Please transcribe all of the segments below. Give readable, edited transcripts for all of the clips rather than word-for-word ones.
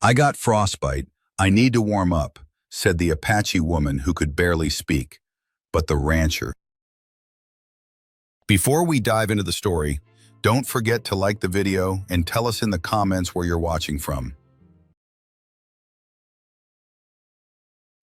"I got frostbite. I need to warm up," said the Apache woman who could barely speak. But the rancher. Before we dive into the story, don't forget to like the video and tell us in the comments where you're watching from.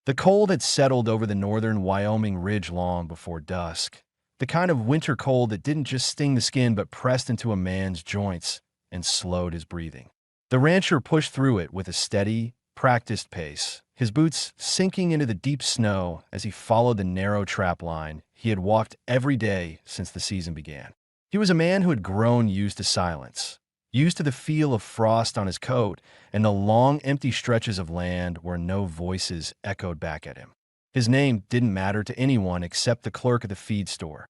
The cold had settled over the northern Wyoming ridge long before dusk. The kind of winter cold that didn't just sting the skin but pressed into a man's joints and slowed his breathing. The rancher pushed through it with a steady, practiced pace, his boots sinking into the deep snow as he followed the narrow trap line he had walked every day since the season began. He was a man who had grown used to silence, used to the feel of frost on his coat and the long, empty stretches of land where no voices echoed back at him. His name didn't matter to anyone except the clerk at the feed store.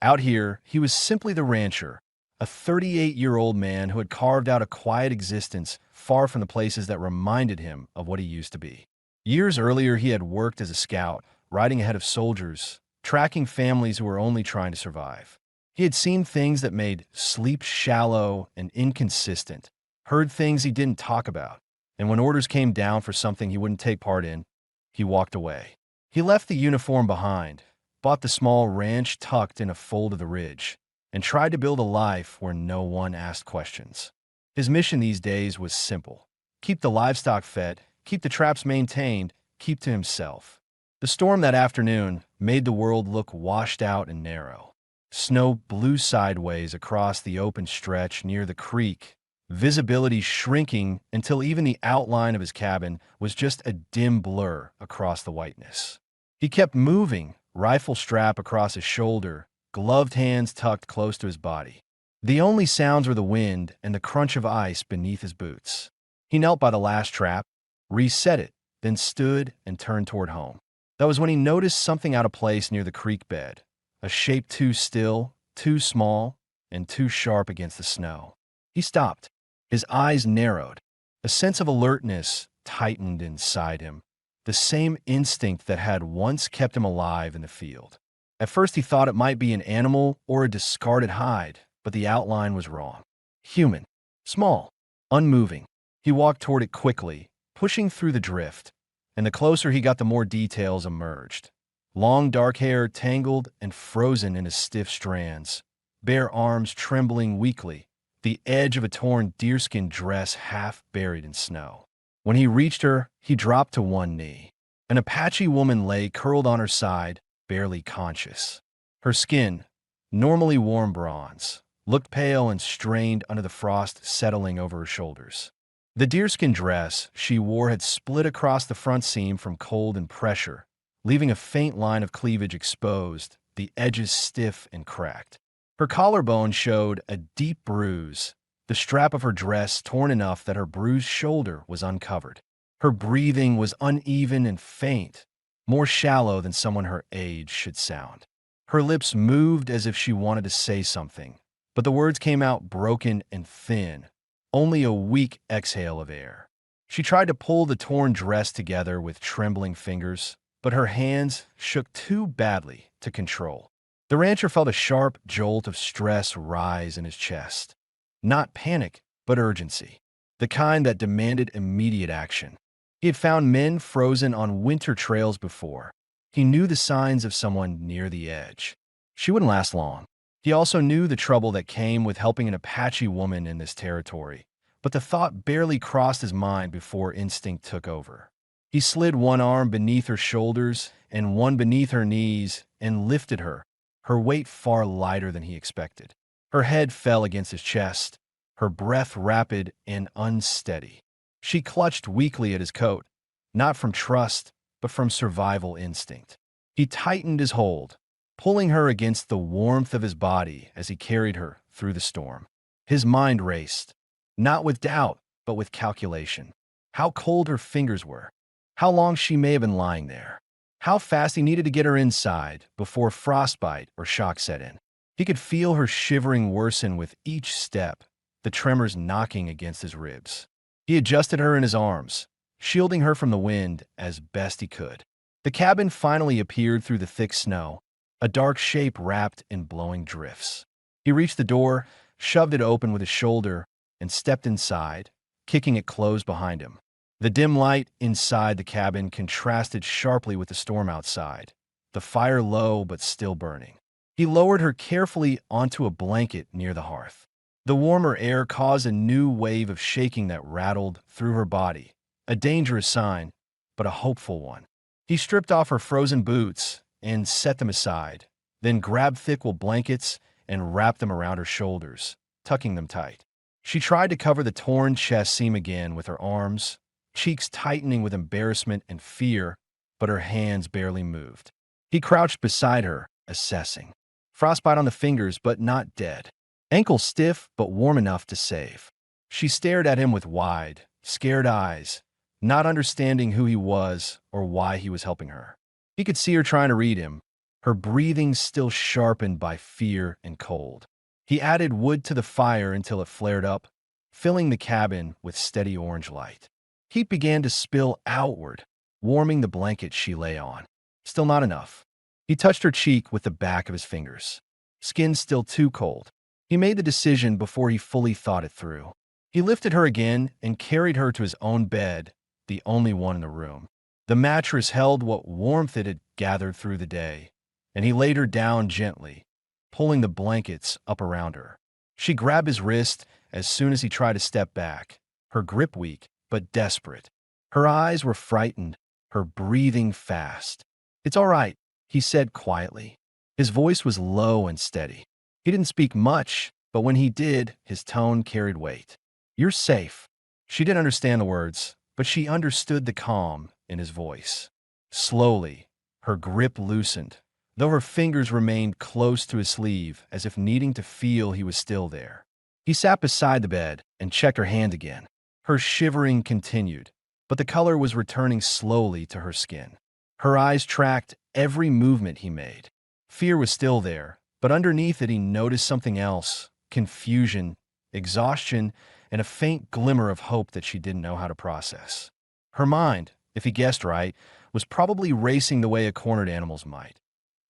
Out here, he was simply the rancher, a 38-year-old man who had carved out a quiet existence far from the places that reminded him of what he used to be. Years earlier, he had worked as a scout, riding ahead of soldiers, tracking families who were only trying to survive. He had seen things that made sleep shallow and inconsistent, heard things he didn't talk about, and when orders came down for something he wouldn't take part in, he walked away. He left the uniform behind, bought the small ranch tucked in a fold of the ridge, and tried to build a life where no one asked questions. His mission these days was simple: keep the livestock fed, keep the traps maintained, keep to himself. The storm that afternoon made the world look washed out and narrow. Snow blew sideways across the open stretch near the creek, visibility shrinking until even the outline of his cabin was just a dim blur across the whiteness. He kept moving, rifle strap across his shoulder, gloved hands tucked close to his body. The only sounds were the wind and the crunch of ice beneath his boots. He knelt by the last trap, reset it, then stood and turned toward home. That was when he noticed something out of place near the creek bed, a shape too still, too small, and too sharp against the snow. He stopped. His eyes narrowed. A sense of alertness tightened inside him, the same instinct that had once kept him alive in the field. At first he thought it might be an animal or a discarded hide, but the outline was wrong. Human. Small. Unmoving. He walked toward it quickly, pushing through the drift, and the closer he got the more details emerged. Long dark hair tangled and frozen into stiff strands, bare arms trembling weakly, the edge of a torn deerskin dress half buried in snow. When he reached her, he dropped to one knee. An Apache woman lay curled on her side, barely conscious. Her skin, normally warm bronze, looked pale and strained under the frost settling over her shoulders. The deerskin dress she wore had split across the front seam from cold and pressure, leaving a faint line of cleavage exposed, the edges stiff and cracked. Her collarbone showed a deep bruise, the strap of her dress torn enough that her bruised shoulder was uncovered. Her breathing was uneven and faint, more shallow than someone her age should sound. Her lips moved as if she wanted to say something, but the words came out broken and thin, only a weak exhale of air. She tried to pull the torn dress together with trembling fingers, but her hands shook too badly to control. The rancher felt a sharp jolt of stress rise in his chest. Not panic, but urgency, the kind that demanded immediate action. He had found men frozen on winter trails before. He knew the signs of someone near the edge. She wouldn't last long. He also knew the trouble that came with helping an Apache woman in this territory, but the thought barely crossed his mind before instinct took over. He slid one arm beneath her shoulders and one beneath her knees and lifted her, her weight far lighter than he expected. Her head fell against his chest, her breath rapid and unsteady. She clutched weakly at his coat, not from trust, but from survival instinct. He tightened his hold, pulling her against the warmth of his body as he carried her through the storm. His mind raced, not with doubt, but with calculation. How cold her fingers were, how long she may have been lying there, how fast he needed to get her inside before frostbite or shock set in. He could feel her shivering worsen with each step, the tremors knocking against his ribs. He adjusted her in his arms, shielding her from the wind as best he could. The cabin finally appeared through the thick snow, a dark shape wrapped in blowing drifts. He reached the door, shoved it open with his shoulder, and stepped inside, kicking it closed behind him. The dim light inside the cabin contrasted sharply with the storm outside, the fire low but still burning. He lowered her carefully onto a blanket near the hearth. The warmer air caused a new wave of shaking that rattled through her body, a dangerous sign, but a hopeful one. He stripped off her frozen boots and set them aside, then grabbed thick wool blankets and wrapped them around her shoulders, tucking them tight. She tried to cover the torn chest seam again with her arms, cheeks tightening with embarrassment and fear, but her hands barely moved. He crouched beside her, assessing. Frostbite on the fingers, but not dead. Ankles stiff, but warm enough to save. She stared at him with wide, scared eyes, not understanding who he was or why he was helping her. He could see her trying to read him, her breathing still sharpened by fear and cold. He added wood to the fire until it flared up, filling the cabin with steady orange light. Heat began to spill outward, warming the blanket she lay on. Still not enough. He touched her cheek with the back of his fingers. Skin still too cold. He made the decision before he fully thought it through. He lifted her again and carried her to his own bed, the only one in the room. The mattress held what warmth it had gathered through the day, and he laid her down gently, pulling the blankets up around her. She grabbed his wrist as soon as he tried to step back, her grip weak but desperate. Her eyes were frightened, her breathing fast. "It's all right," he said quietly. His voice was low and steady. He didn't speak much, but when he did, his tone carried weight. "You're safe." She didn't understand the words, but she understood the calm in his voice. Slowly, her grip loosened, though her fingers remained close to his sleeve as if needing to feel he was still there. He sat beside the bed and checked her hand again. Her shivering continued, but the color was returning slowly to her skin. Her eyes tracked every movement he made. Fear was still there, but underneath it he noticed something else: confusion, exhaustion, and a faint glimmer of hope that she didn't know how to process. Her mind, if he guessed right, was probably racing the way a cornered animal's might.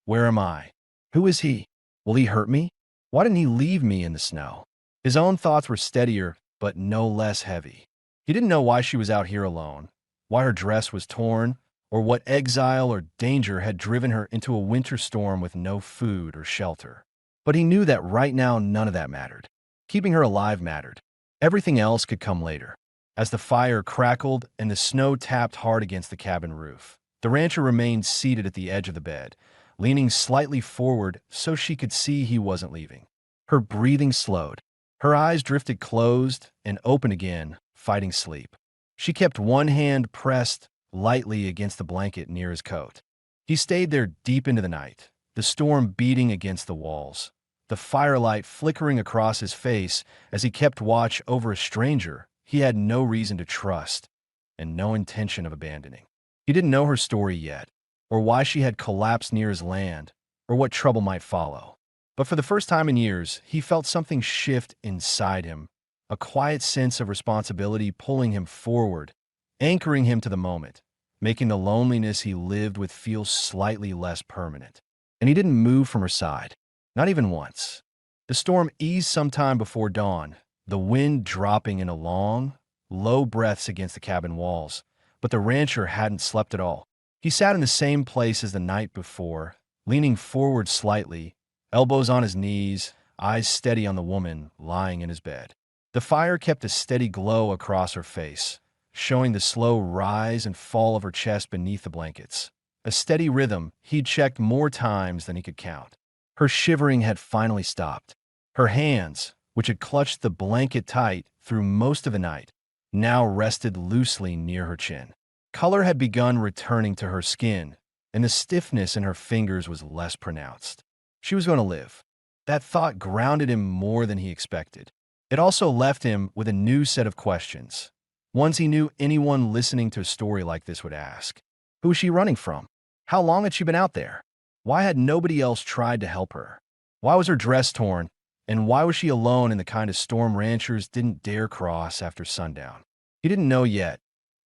Where am I? Who is he? Will he hurt me? Why didn't he leave me in the snow? His own thoughts were steadier, but no less heavy. He didn't know why she was out here alone, why her dress was torn, or what exile or danger had driven her into a winter storm with no food or shelter. But he knew that right now none of that mattered. Keeping her alive mattered. Everything else could come later. As the fire crackled and the snow tapped hard against the cabin roof, the rancher remained seated at the edge of the bed, leaning slightly forward so she could see he wasn't leaving. Her breathing slowed. Her eyes drifted closed and open again, fighting sleep. She kept one hand pressed lightly against the blanket near his coat. He stayed there deep into the night, the storm beating against the walls, the firelight flickering across his face as he kept watch over a stranger he had no reason to trust and no intention of abandoning. He didn't know her story yet, or why she had collapsed near his land, or what trouble might follow. But for the first time in years, he felt something shift inside him, a quiet sense of responsibility pulling him forward, anchoring him to the moment, making the loneliness he lived with feel slightly less permanent. And he didn't move from her side, not even once. The storm eased sometime before dawn, the wind dropping in a long, low breaths against the cabin walls, but the rancher hadn't slept at all. He sat in the same place as the night before, leaning forward slightly, elbows on his knees, eyes steady on the woman lying in his bed. The fire kept a steady glow across her face, showing the slow rise and fall of her chest beneath the blankets. A steady rhythm he'd checked more times than he could count. Her shivering had finally stopped. Her hands, which had clutched the blanket tight through most of the night, now rested loosely near her chin. Color had begun returning to her skin, and the stiffness in her fingers was less pronounced. She was going to live. That thought grounded him more than he expected. It also left him with a new set of questions, ones he knew anyone listening to a story like this would ask. Who was she running from? How long had she been out there? Why had nobody else tried to help her? Why was her dress torn? And why was she alone in the kind of storm ranchers didn't dare cross after sundown? He didn't know yet,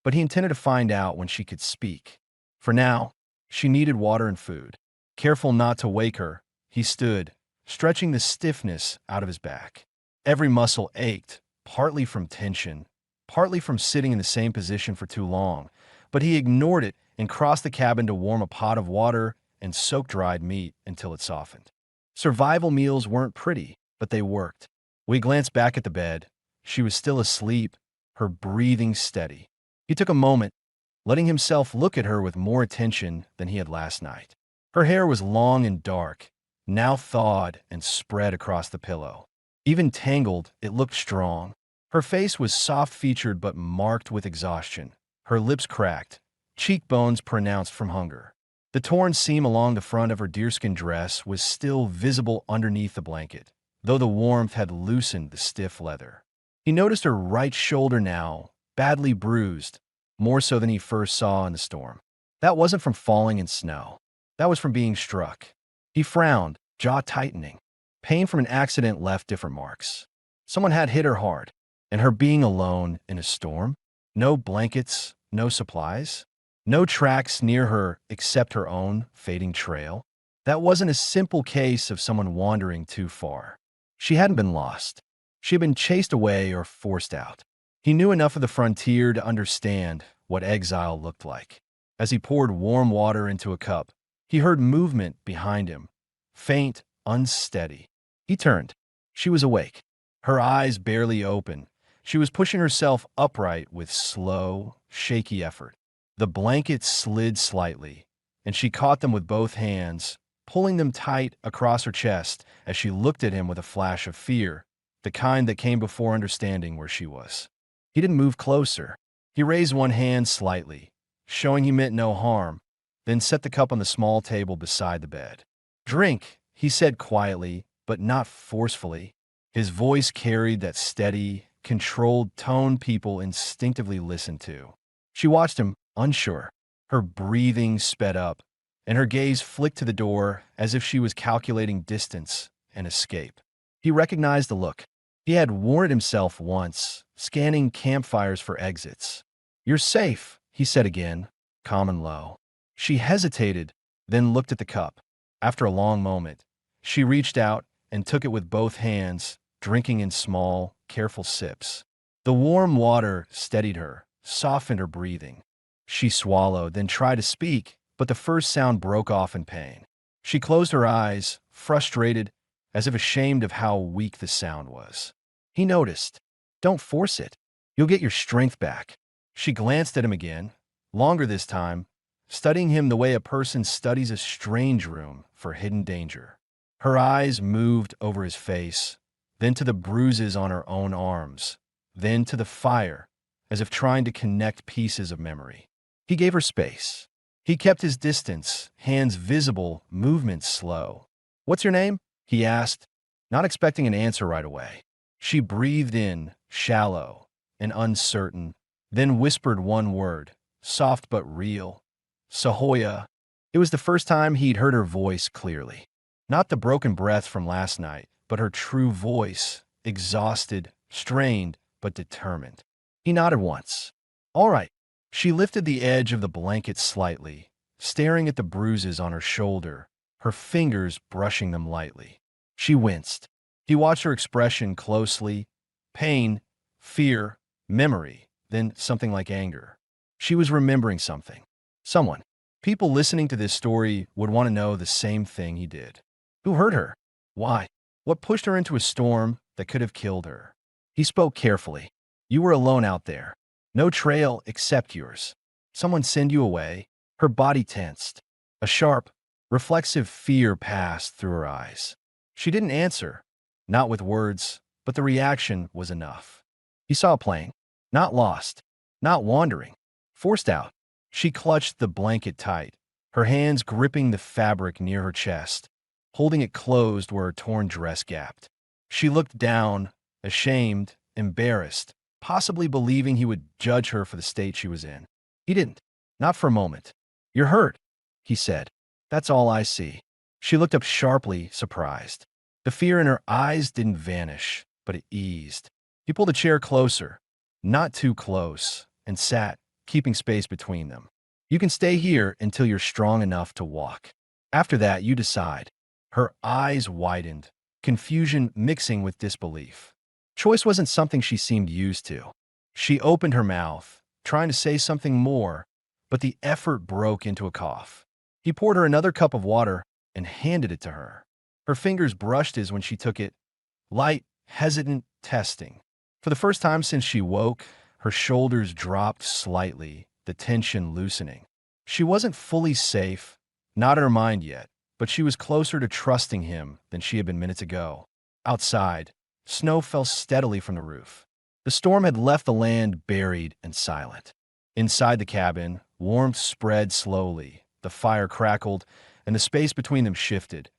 but he intended to find out when she could speak. For now, she needed water and food. Careful not to wake her, he stood, stretching the stiffness out of his back. Every muscle ached, partly from tension, partly from sitting in the same position for too long, but he ignored it and crossed the cabin to warm a pot of water and soak dried meat until it softened. Survival meals weren't pretty, but they worked. We glanced back at the bed. She was still asleep, her breathing steady. He took a moment, letting himself look at her with more attention than he had last night. Her hair was long and dark, now thawed and spread across the pillow. Even tangled, it looked strong. Her face was soft-featured but marked with exhaustion, her lips cracked, cheekbones pronounced from hunger. The torn seam along the front of her deerskin dress was still visible underneath the blanket, though the warmth had loosened the stiff leather. He noticed her right shoulder now, badly bruised, more so than he first saw in the storm. That wasn't from falling in snow. That was from being struck. He frowned, jaw tightening. Pain from an accident left different marks. Someone had hit her hard, and her being alone in a storm? No blankets, no supplies? No tracks near her except her own fading trail? That wasn't a simple case of someone wandering too far. She hadn't been lost. She had been chased away or forced out. He knew enough of the frontier to understand what exile looked like. As he poured warm water into a cup, he heard movement behind him, faint, unsteady. He turned. She was awake, her eyes barely open. She was pushing herself upright with slow, shaky effort. The blankets slid slightly, and she caught them with both hands, pulling them tight across her chest as she looked at him with a flash of fear, the kind that came before understanding where she was. He didn't move closer. He raised one hand slightly, showing he meant no harm, then set the cup on the small table beside the bed. "Drink," he said quietly, but not forcefully. His voice carried that steady, controlled tone people instinctively listen to. She watched him, unsure. Her breathing sped up, and her gaze flicked to the door as if she was calculating distance and escape. He recognized the look. He had worn it himself once, scanning campfires for exits. "You're safe," he said again, calm and low. She hesitated, then looked at the cup. After a long moment, she reached out and took it with both hands, drinking in small, careful sips. The warm water steadied her, softened her breathing. She swallowed, then tried to speak, but the first sound broke off in pain. She closed her eyes, frustrated, as if ashamed of how weak the sound was. He noticed. "Don't force it. You'll get your strength back." She glanced at him again, longer this time, studying him the way a person studies a strange room for hidden danger. Her eyes moved over his face, then to the bruises on her own arms, then to the fire, as if trying to connect pieces of memory. He gave her space. He kept his distance, hands visible, movements slow. "What's your name?" he asked, not expecting an answer right away. She breathed in, shallow and uncertain, then whispered one word, soft but real. "Sahoya." It was the first time he'd heard her voice clearly. Not the broken breath from last night, but her true voice, exhausted, strained, but determined. He nodded once. "All right." She lifted the edge of the blanket slightly, staring at the bruises on her shoulder, her fingers brushing them lightly. She winced. He watched her expression closely. Pain, fear, memory, then something like anger. She was remembering something. Someone. People listening to this story would want to know the same thing he did. Who hurt her? Why? What pushed her into a storm that could have killed her? He spoke carefully. "You were alone out there. No trail except yours. Someone send you away?" Her body tensed. A sharp, reflexive fear passed through her eyes. She didn't answer, not with words, but the reaction was enough. He saw a plane, not lost, not wandering, forced out. She clutched the blanket tight, her hands gripping the fabric near her chest, holding it closed where her torn dress gapped. She looked down, ashamed, embarrassed, possibly believing he would judge her for the state she was in. He didn't. Not for a moment. "You're hurt," he said. "That's all I see." She looked up sharply, surprised. The fear in her eyes didn't vanish, but it eased. He pulled a chair closer, not too close, and sat, keeping space between them. "You can stay here until you're strong enough to walk. After that, you decide." Her eyes widened, confusion mixing with disbelief. Choice wasn't something she seemed used to. She opened her mouth, trying to say something more, but the effort broke into a cough. He poured her another cup of water and handed it to her. Her fingers brushed his when she took it, light, hesitant, testing. For the first time since she woke, her shoulders dropped slightly, the tension loosening. She wasn't fully safe, not in her mind yet, but she was closer to trusting him than she had been minutes ago. Outside, snow fell steadily from the roof. The storm had left the land buried and silent. Inside the cabin, warmth spread slowly, the fire crackled, and the space between them shifted.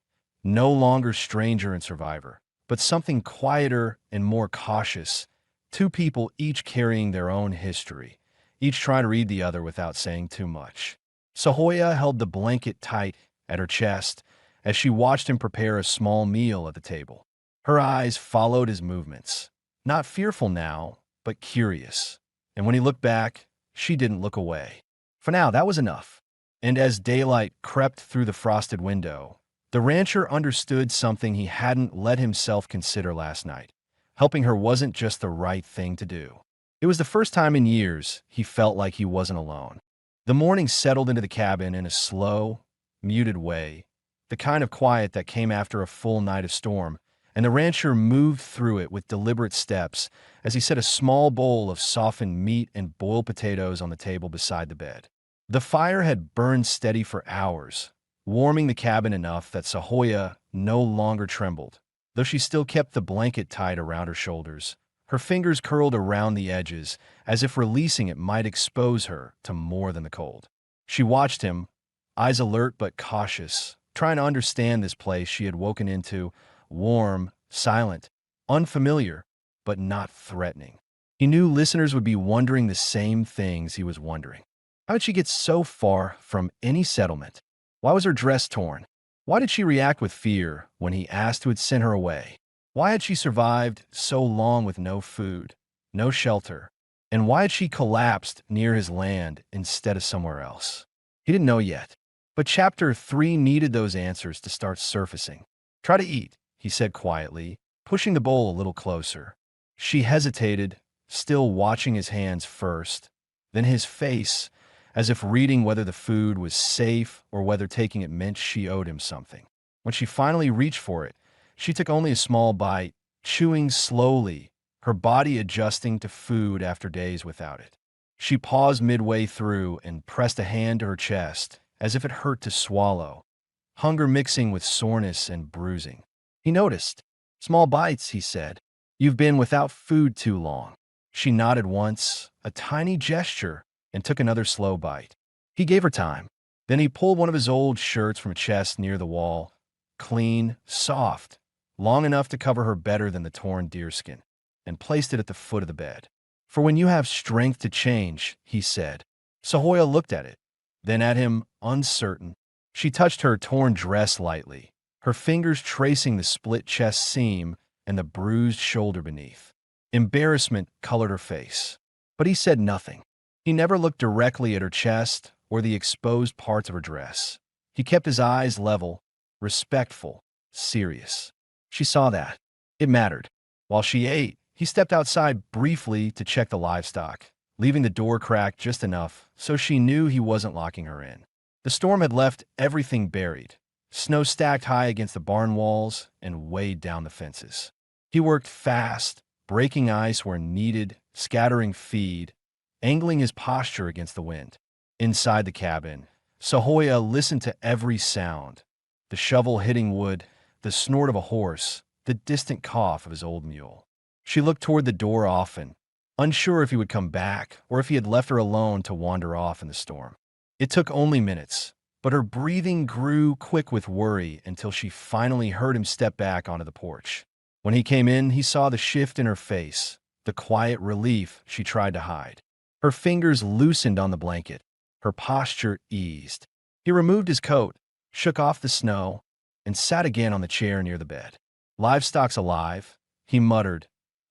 No longer stranger and survivor, but something quieter and more cautious. Two people each carrying their own history, each trying to read the other without saying too much. Sahoya held the blanket tight at her chest as she watched him prepare a small meal at the table. Her eyes followed his movements, not fearful now, but curious. And when he looked back, she didn't look away. For now, that was enough. And as daylight crept through the frosted window, the rancher understood something he hadn't let himself consider last night. Helping her wasn't just the right thing to do. It was the first time in years he felt like he wasn't alone. The morning settled into the cabin in a slow, muted way, the kind of quiet that came after a full night of storm, and the rancher moved through it with deliberate steps as he set a small bowl of softened meat and boiled potatoes on the table beside the bed. The fire had burned steady for hours, warming the cabin enough that Sahoya no longer trembled, though she still kept the blanket tied around her shoulders. Her fingers curled around the edges, as if releasing it might expose her to more than the cold. She watched him, eyes alert but cautious, trying to understand this place she had woken into, warm, silent, unfamiliar, but not threatening. He knew listeners would be wondering the same things he was wondering. How did she get so far from any settlement? Why was her dress torn? Why did she react with fear when he asked who had sent her away? Why had she survived so long with no food, no shelter? And why had she collapsed near his land instead of somewhere else? He didn't know yet, but Chapter 3 needed those answers to start surfacing. Try to eat, he said quietly, pushing the bowl a little closer. She hesitated, still watching his hands first, then his face, as if reading whether the food was safe or whether taking it meant she owed him something. When she finally reached for it, she took only a small bite, chewing slowly, her body adjusting to food after days without it. She paused midway through and pressed a hand to her chest, as if it hurt to swallow, hunger mixing with soreness and bruising. He noticed. Small bites, he said. You've been without food too long. She nodded once, a tiny gesture, and took another slow bite. He gave her time. Then he pulled one of his old shirts from a chest near the wall, clean, soft, long enough to cover her better than the torn deerskin, and placed it at the foot of the bed. For when you have strength to change, he said. Sahoya looked at it, then at him, uncertain. She touched her torn dress lightly, her fingers tracing the split chest seam and the bruised shoulder beneath. Embarrassment colored her face, but he said nothing. He never looked directly at her chest or the exposed parts of her dress. He kept his eyes level, respectful, serious. She saw that. It mattered. While she ate, he stepped outside briefly to check the livestock, leaving the door cracked just enough so she knew he wasn't locking her in. The storm had left everything buried, snow stacked high against the barn walls and weighed down the fences. He worked fast, breaking ice where needed, scattering feed, angling his posture against the wind. Inside the cabin, Sahoya listened to every sound, the shovel hitting wood, the snort of a horse, the distant cough of his old mule. She looked toward the door often, unsure if he would come back or if he had left her alone to wander off in the storm. It took only minutes, but her breathing grew quick with worry until she finally heard him step back onto the porch. When he came in, he saw the shift in her face, the quiet relief she tried to hide. Her fingers loosened on the blanket, her posture eased. He removed his coat, shook off the snow, and sat again on the chair near the bed. Livestock's alive, he muttered,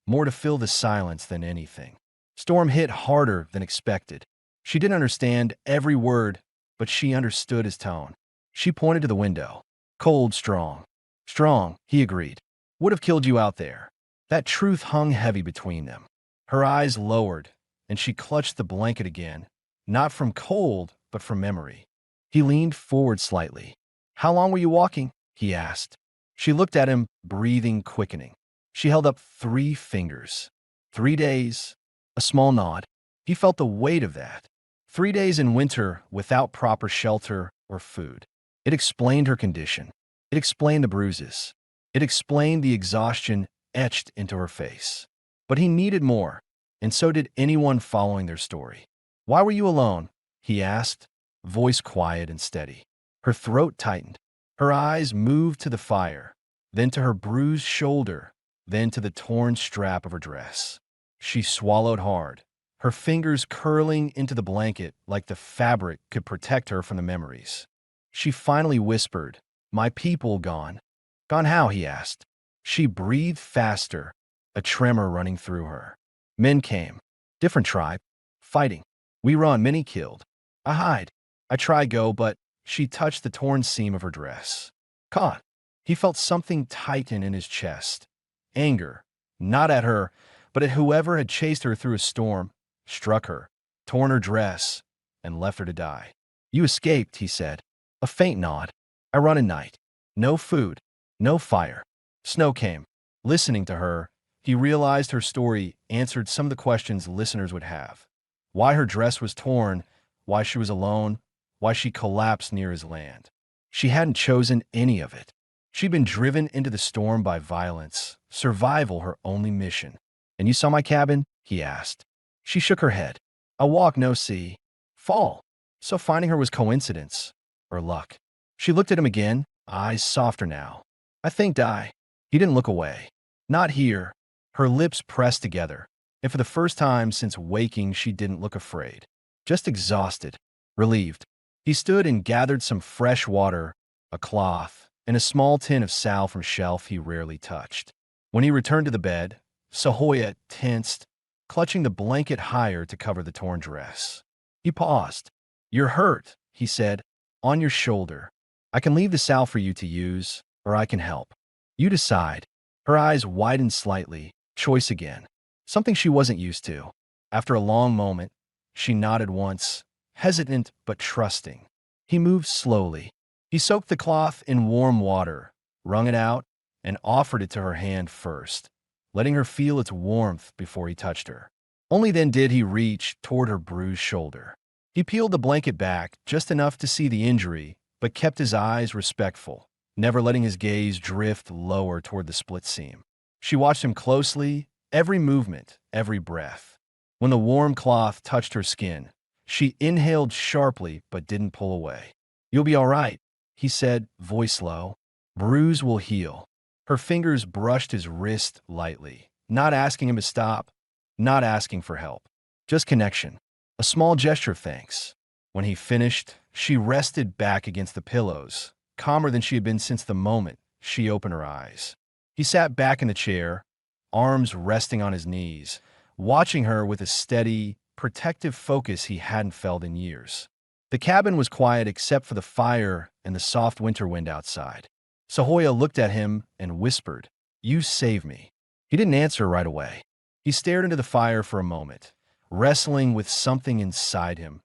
more to fill the silence than anything. Storm hit harder than expected. She didn't understand every word, but she understood his tone. She pointed to the window. Cold, strong. Strong, he agreed. Would have killed you out there. That truth hung heavy between them. Her eyes lowered, and she clutched the blanket again, not from cold, but from memory. He leaned forward slightly. "How long were you walking?" he asked. She looked at him, breathing quickening. She held up 3 fingers. 3 days. A small nod. He felt the weight of that. 3 days in winter without proper shelter or food. It explained her condition. It explained the bruises. It explained the exhaustion etched into her face. But he needed more, and so did anyone following their story. "Why were you alone?" he asked, voice quiet and steady. Her throat tightened. Her eyes moved to the fire, then to her bruised shoulder, then to the torn strap of her dress. She swallowed hard, her fingers curling into the blanket like the fabric could protect her from the memories. She finally whispered, "My people gone." "Gone how?" he asked. She breathed faster, a tremor running through her. "Men came. Different tribe. Fighting. We run, many killed. I hide. I try go, but..." She touched the torn seam of her dress. "Caught." He felt something tighten in his chest. Anger, not at her, but at whoever had chased her through a storm, struck her, torn her dress, and left her to die. "You escaped," he said. A faint nod. "I run at night. No food. No fire. Snow came." Listening to her, he realized her story answered some of the questions listeners would have. Why her dress was torn, why she was alone, why she collapsed near his land. She hadn't chosen any of it. She'd been driven into the storm by violence, survival her only mission. "And you saw my cabin?" he asked. She shook her head. "I walk, no see. Fall." So finding her was coincidence, or luck. She looked at him again, eyes softer now. "I think die." He didn't look away. "Not here." Her lips pressed together, and for the first time since waking she didn't look afraid. Just exhausted, relieved. He stood and gathered some fresh water, a cloth, and a small tin of sal from shelf he rarely touched. When he returned to the bed, Sahoya tensed, clutching the blanket higher to cover the torn dress. He paused. "You're hurt," he said, "on your shoulder. I can leave the sal for you to use, or I can help. You decide." Her eyes widened slightly, choice again. Something she wasn't used to. After a long moment, she nodded once, hesitant but trusting. He moved slowly. He soaked the cloth in warm water, wrung it out, and offered it to her hand first, letting her feel its warmth before he touched her. Only then did he reach toward her bruised shoulder. He peeled the blanket back just enough to see the injury, but kept his eyes respectful, never letting his gaze drift lower toward the split seam. She watched him closely, every movement, every breath. When the warm cloth touched her skin, she inhaled sharply but didn't pull away. "You'll be all right," he said, voice low. "Bruise will heal." Her fingers brushed his wrist lightly, not asking him to stop, not asking for help. Just connection. A small gesture of thanks. When he finished, she rested back against the pillows, calmer than she had been since the moment she opened her eyes. He sat back in the chair, arms resting on his knees, watching her with a steady, protective focus he hadn't felt in years. The cabin was quiet except for the fire and the soft winter wind outside. Sahoya looked at him and whispered, "You saved me." He didn't answer right away. He stared into the fire for a moment, wrestling with something inside him.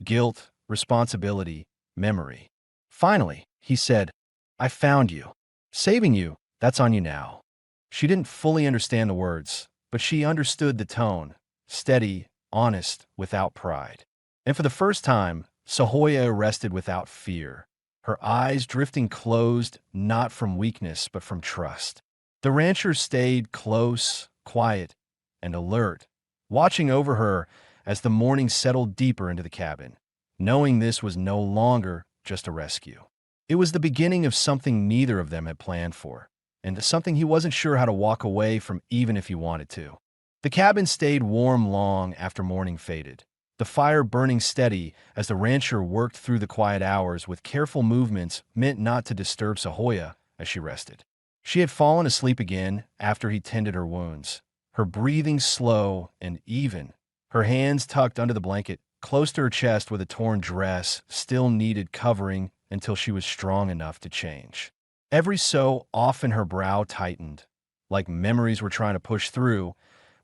Guilt, responsibility, memory. Finally, he said, "I found you. Saving you, that's on you now." She didn't fully understand the words, but she understood the tone, steady, honest, without pride. And for the first time, Sahoya rested without fear, her eyes drifting closed not from weakness but from trust. The rancher stayed close, quiet, and alert, watching over her as the morning settled deeper into the cabin, knowing this was no longer just a rescue. It was the beginning of something neither of them had planned for, and something he wasn't sure how to walk away from even if he wanted to. The cabin stayed warm long after morning faded, the fire burning steady as the rancher worked through the quiet hours with careful movements meant not to disturb Sahoya as she rested. She had fallen asleep again after he tended her wounds, her breathing slow and even, her hands tucked under the blanket, close to her chest where the torn dress still needed covering until she was strong enough to change. Every so often her brow tightened, like memories were trying to push through,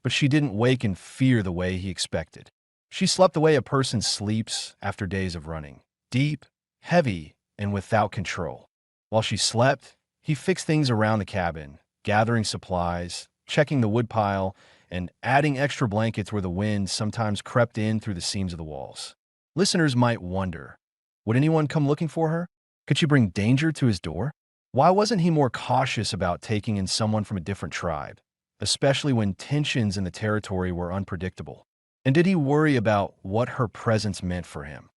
but she didn't wake in fear the way he expected. She slept the way a person sleeps after days of running, deep, heavy, and without control. While she slept, he fixed things around the cabin, gathering supplies, checking the woodpile, and adding extra blankets where the wind sometimes crept in through the seams of the walls. Listeners might wonder, would anyone come looking for her? Could she bring danger to his door? Why wasn't he more cautious about taking in someone from a different tribe, especially when tensions in the territory were unpredictable? And did he worry about what her presence meant for him?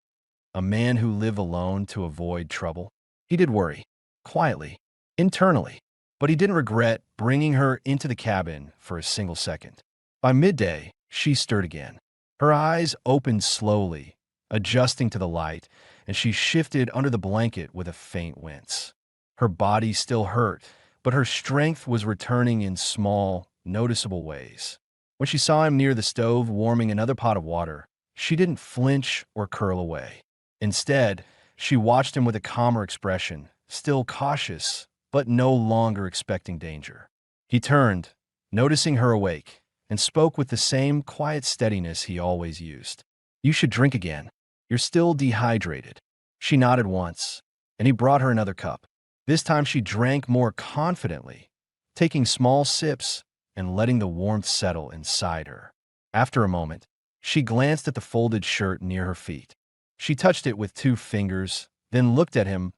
A man who lived alone to avoid trouble? He did worry, quietly, internally, but he didn't regret bringing her into the cabin for a single second. By midday, she stirred again. Her eyes opened slowly, adjusting to the light, and she shifted under the blanket with a faint wince. Her body still hurt, but her strength was returning in small, noticeable ways. When she saw him near the stove warming another pot of water, she didn't flinch or curl away. Instead, she watched him with a calmer expression, still cautious, but no longer expecting danger. He turned, noticing her awake, and spoke with the same quiet steadiness he always used. "You should drink again. You're still dehydrated." She nodded once, and he brought her another cup. This time she drank more confidently, taking small sips and letting the warmth settle inside her. After a moment, she glanced at the folded shirt near her feet. She touched it with 2 fingers, then looked at him,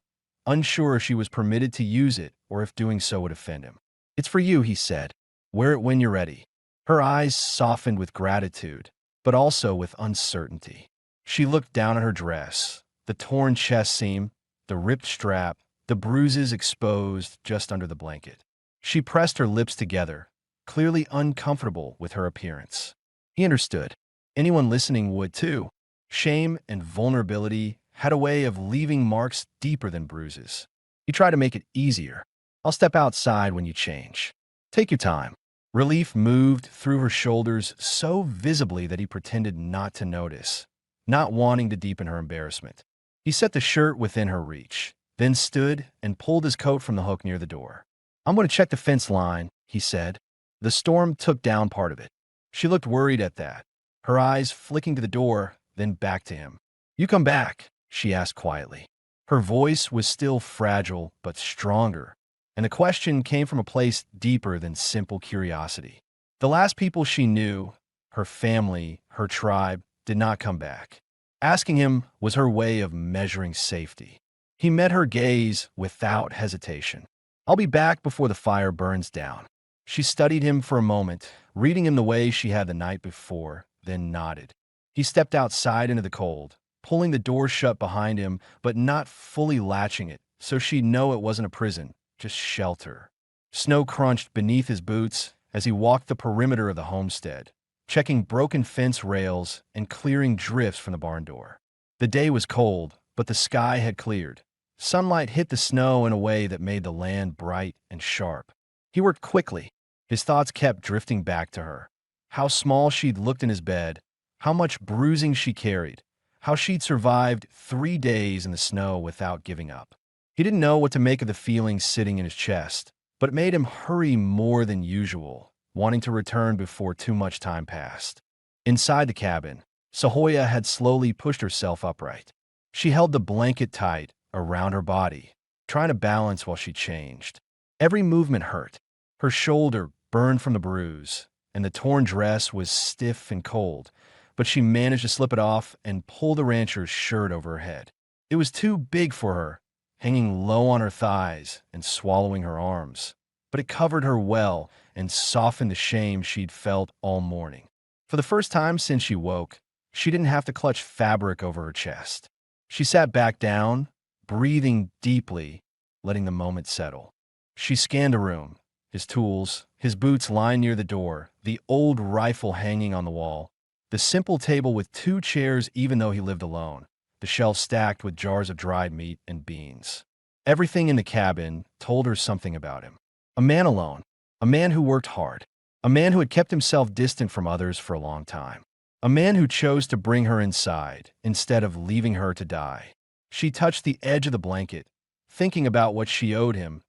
unsure if she was permitted to use it or if doing so would offend him. "It's for you," he said. "Wear it when you're ready." Her eyes softened with gratitude, but also with uncertainty. She looked down at her dress, the torn chest seam, the ripped strap, the bruises exposed just under the blanket. She pressed her lips together, clearly uncomfortable with her appearance. He understood. Anyone listening would too. Shame and vulnerability had a way of leaving marks deeper than bruises. He tried to make it easier. "I'll step outside when you change. Take your time." Relief moved through her shoulders so visibly that he pretended not to notice, not wanting to deepen her embarrassment. He set the shirt within her reach, then stood and pulled his coat from the hook near the door. "I'm going to check the fence line," he said. The storm took down part of it. She looked worried at that, her eyes flicking to the door, then back to him. "You come back?" she asked quietly. Her voice was still fragile but stronger, and the question came from a place deeper than simple curiosity. The last people she knew, her family, her tribe, did not come back. Asking him was her way of measuring safety. He met her gaze without hesitation. "I'll be back before the fire burns down." She studied him for a moment, reading him the way she had the night before, then nodded. He stepped outside into the cold, pulling the door shut behind him, but not fully latching it, so she'd know it wasn't a prison, just shelter. Snow crunched beneath his boots as he walked the perimeter of the homestead, checking broken fence rails and clearing drifts from the barn door. The day was cold, but the sky had cleared. Sunlight hit the snow in a way that made the land bright and sharp. He worked quickly. His thoughts kept drifting back to her. How small she'd looked in his bed, how much bruising she carried, how she'd survived 3 days in the snow without giving up. He didn't know what to make of the feeling sitting in his chest, but it made him hurry more than usual, wanting to return before too much time passed. Inside the cabin, Sahoya had slowly pushed herself upright. She held the blanket tight around her body, trying to balance while she changed. Every movement hurt. Her shoulder burned from the bruise, and the torn dress was stiff and cold, but she managed to slip it off and pull the rancher's shirt over her head. It was too big for her, hanging low on her thighs and swallowing her arms, but it covered her well and softened the shame she'd felt all morning. For the first time since she woke, she didn't have to clutch fabric over her chest. She sat back down, breathing deeply, letting the moment settle. She scanned the room, his tools, his boots lying near the door, the old rifle hanging on the wall, the simple table with 2 chairs even though he lived alone, the shelves stacked with jars of dried meat and beans. Everything in the cabin told her something about him. A man alone, a man who worked hard, a man who had kept himself distant from others for a long time, a man who chose to bring her inside instead of leaving her to die. She touched the edge of the blanket, thinking about what she owed him,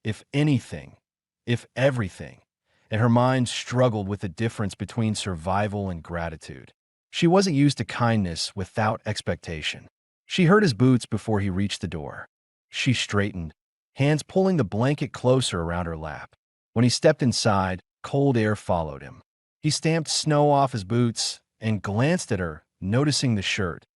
if anything, if everything, and her mind struggled with the difference between survival and gratitude. She wasn't used to kindness without expectation. She heard his boots before he reached the door. She straightened, hands pulling the blanket closer around her lap. When he stepped inside, cold air followed him. He stamped snow off his boots and glanced at her, noticing the shirt,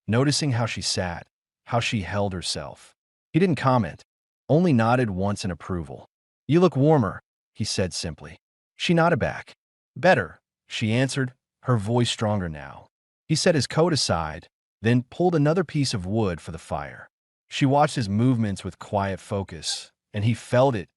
noticing how she sat, how she held herself. He didn't comment, only nodded once in approval. "You look warmer," he said simply. She nodded back. "Better," she answered, her voice stronger now. He set his coat aside, then pulled another piece of wood for the fire. She watched his movements with quiet focus, and he felt it,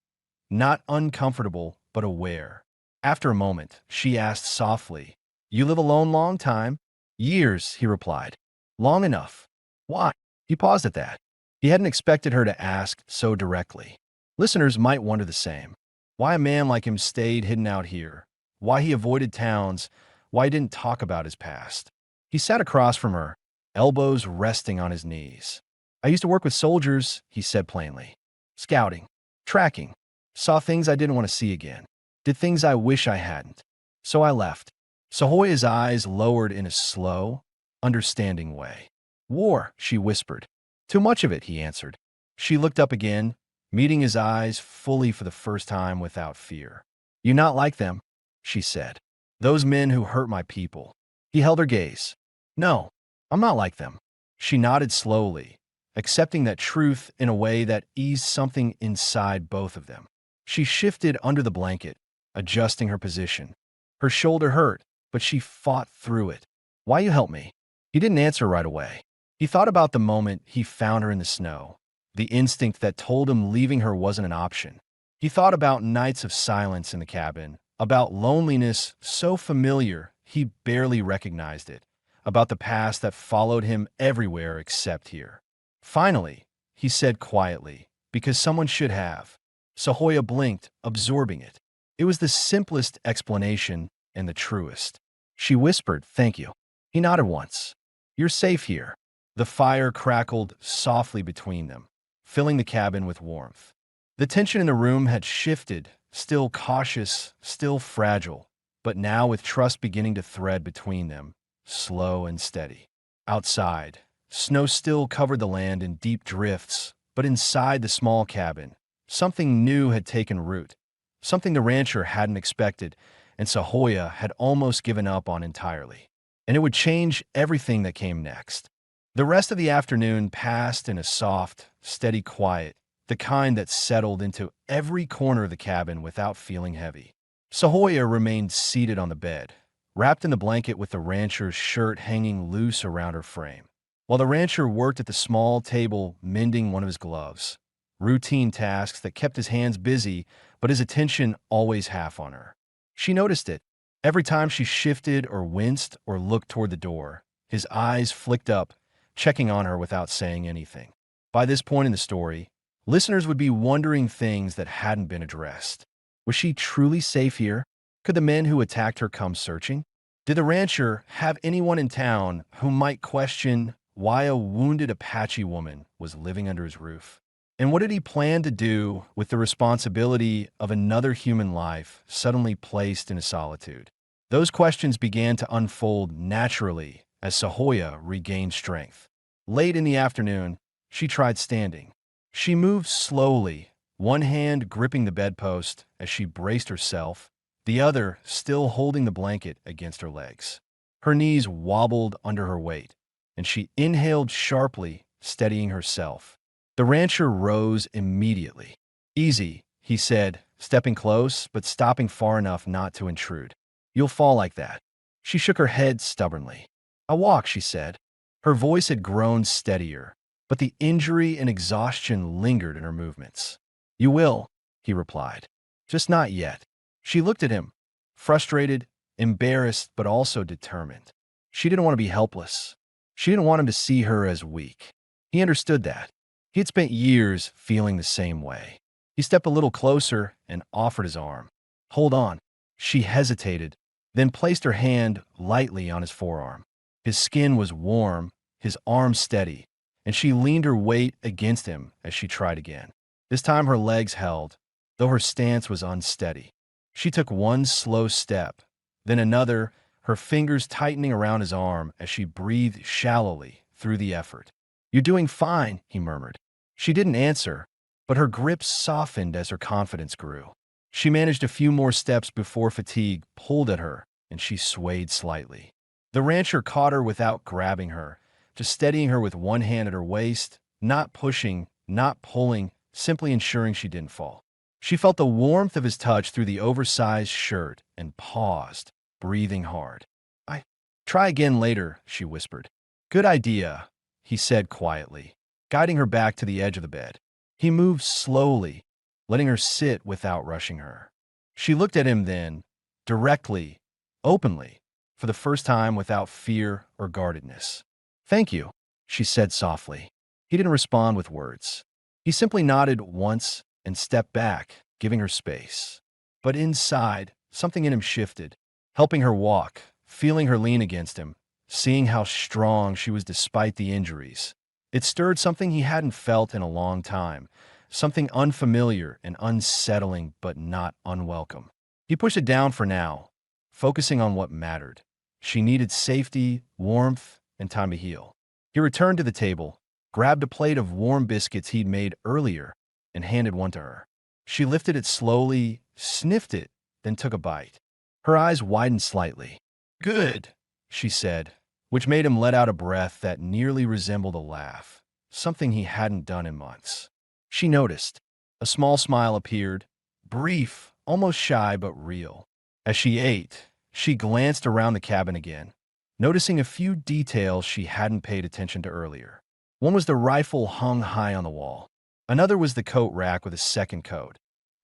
not uncomfortable, but aware. After a moment, she asked softly, "You live alone long time?" "Years," he replied. "Long enough." "Why?" He paused at that. He hadn't expected her to ask so directly. Listeners might wonder the same. Why a man like him stayed hidden out here? Why he avoided towns? Why he didn't talk about his past? He sat across from her, elbows resting on his knees. "I used to work with soldiers," he said plainly. "Scouting, tracking, saw things I didn't want to see again, did things I wish I hadn't. So I left." Sahoya's eyes lowered in a slow, understanding way. "War," she whispered. "Too much of it," he answered. She looked up again, meeting his eyes fully for the first time without fear. "You not like them," she said. "Those men who hurt my people." He held her gaze. "No, I'm not like them." She nodded slowly, accepting that truth in a way that eased something inside both of them. She shifted under the blanket, adjusting her position. Her shoulder hurt, but she fought through it. "Why you help me?" He didn't answer right away. He thought about the moment he found her in the snow, the instinct that told him leaving her wasn't an option. He thought about nights of silence in the cabin, about loneliness so familiar he barely recognized it, about the past that followed him everywhere except here. Finally, he said quietly, because someone should have. Sahoya blinked, absorbing it. It was the simplest explanation and the truest. She whispered, "Thank you." He nodded once. "You're safe here." The fire crackled softly between them, filling the cabin with warmth. The tension in the room had shifted, still cautious, still fragile, but now with trust beginning to thread between them, slow and steady. Outside, snow still covered the land in deep drifts, but inside the small cabin, something new had taken root, something the rancher hadn't expected, and Sahoya had almost given up on entirely. And it would change everything that came next. The rest of the afternoon passed in a soft, steady quiet, the kind that settled into every corner of the cabin without feeling heavy. Sahoya remained seated on the bed, wrapped in the blanket with the rancher's shirt hanging loose around her frame, while the rancher worked at the small table mending one of his gloves. Routine tasks that kept his hands busy, but his attention always half on her. She noticed it. Every time she shifted or winced or looked toward the door, his eyes flicked up, checking on her without saying anything. By this point in the story, listeners would be wondering things that hadn't been addressed. Was she truly safe here? Could the men who attacked her come searching? Did the rancher have anyone in town who might question why a wounded Apache woman was living under his roof? And what did he plan to do with the responsibility of another human life suddenly placed in solitude? Those questions began to unfold naturally as Sahoya regained strength. Late in the afternoon, she tried standing. She moved slowly, one hand gripping the bedpost as she braced herself, the other still holding the blanket against her legs. Her knees wobbled under her weight, and she inhaled sharply, steadying herself. The rancher rose immediately. "Easy," he said, stepping close but stopping far enough not to intrude. "You'll fall like that." She shook her head stubbornly. "I'll walk," she said. Her voice had grown steadier, but the injury and exhaustion lingered in her movements. "You will," he replied. "Just not yet." She looked at him, frustrated, embarrassed, but also determined. She didn't want to be helpless. She didn't want him to see her as weak. He understood that. He had spent years feeling the same way. He stepped a little closer and offered his arm. "Hold on." She hesitated, then placed her hand lightly on his forearm. His skin was warm, his arm steady, and she leaned her weight against him as she tried again. This time her legs held, though her stance was unsteady. She took one slow step, then another, her fingers tightening around his arm as she breathed shallowly through the effort. "You're doing fine," he murmured. She didn't answer, but her grip softened as her confidence grew. She managed a few more steps before fatigue pulled at her, and she swayed slightly. The rancher caught her without grabbing her, just steadying her with one hand at her waist, not pushing, not pulling, simply ensuring she didn't fall. She felt the warmth of his touch through the oversized shirt and paused, breathing hard. "I try again later," she whispered. "Good idea," he said quietly, guiding her back to the edge of the bed. He moved slowly, letting her sit without rushing her. She looked at him then, directly, openly, for the first time without fear or guardedness. "Thank you," she said softly. He didn't respond with words. He simply nodded once and stepped back, giving her space. But inside, something in him shifted, helping her walk, feeling her lean against him, seeing how strong she was despite the injuries. It stirred something he hadn't felt in a long time, something unfamiliar and unsettling but not unwelcome. He pushed it down for now, focusing on what mattered. She needed safety, warmth, and time to heal. He returned to the table, grabbed a plate of warm biscuits he'd made earlier, and handed one to her. She lifted it slowly, sniffed it, then took a bite. Her eyes widened slightly. "Good," she said, which made him let out a breath that nearly resembled a laugh, something he hadn't done in months. She noticed. A small smile appeared, brief, almost shy but real. As she ate, she glanced around the cabin again, noticing a few details she hadn't paid attention to earlier. One was the rifle hung high on the wall. Another was the coat rack with a second coat.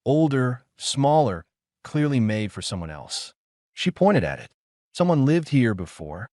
Older, smaller, clearly made for someone else. She pointed at it. Someone lived here before.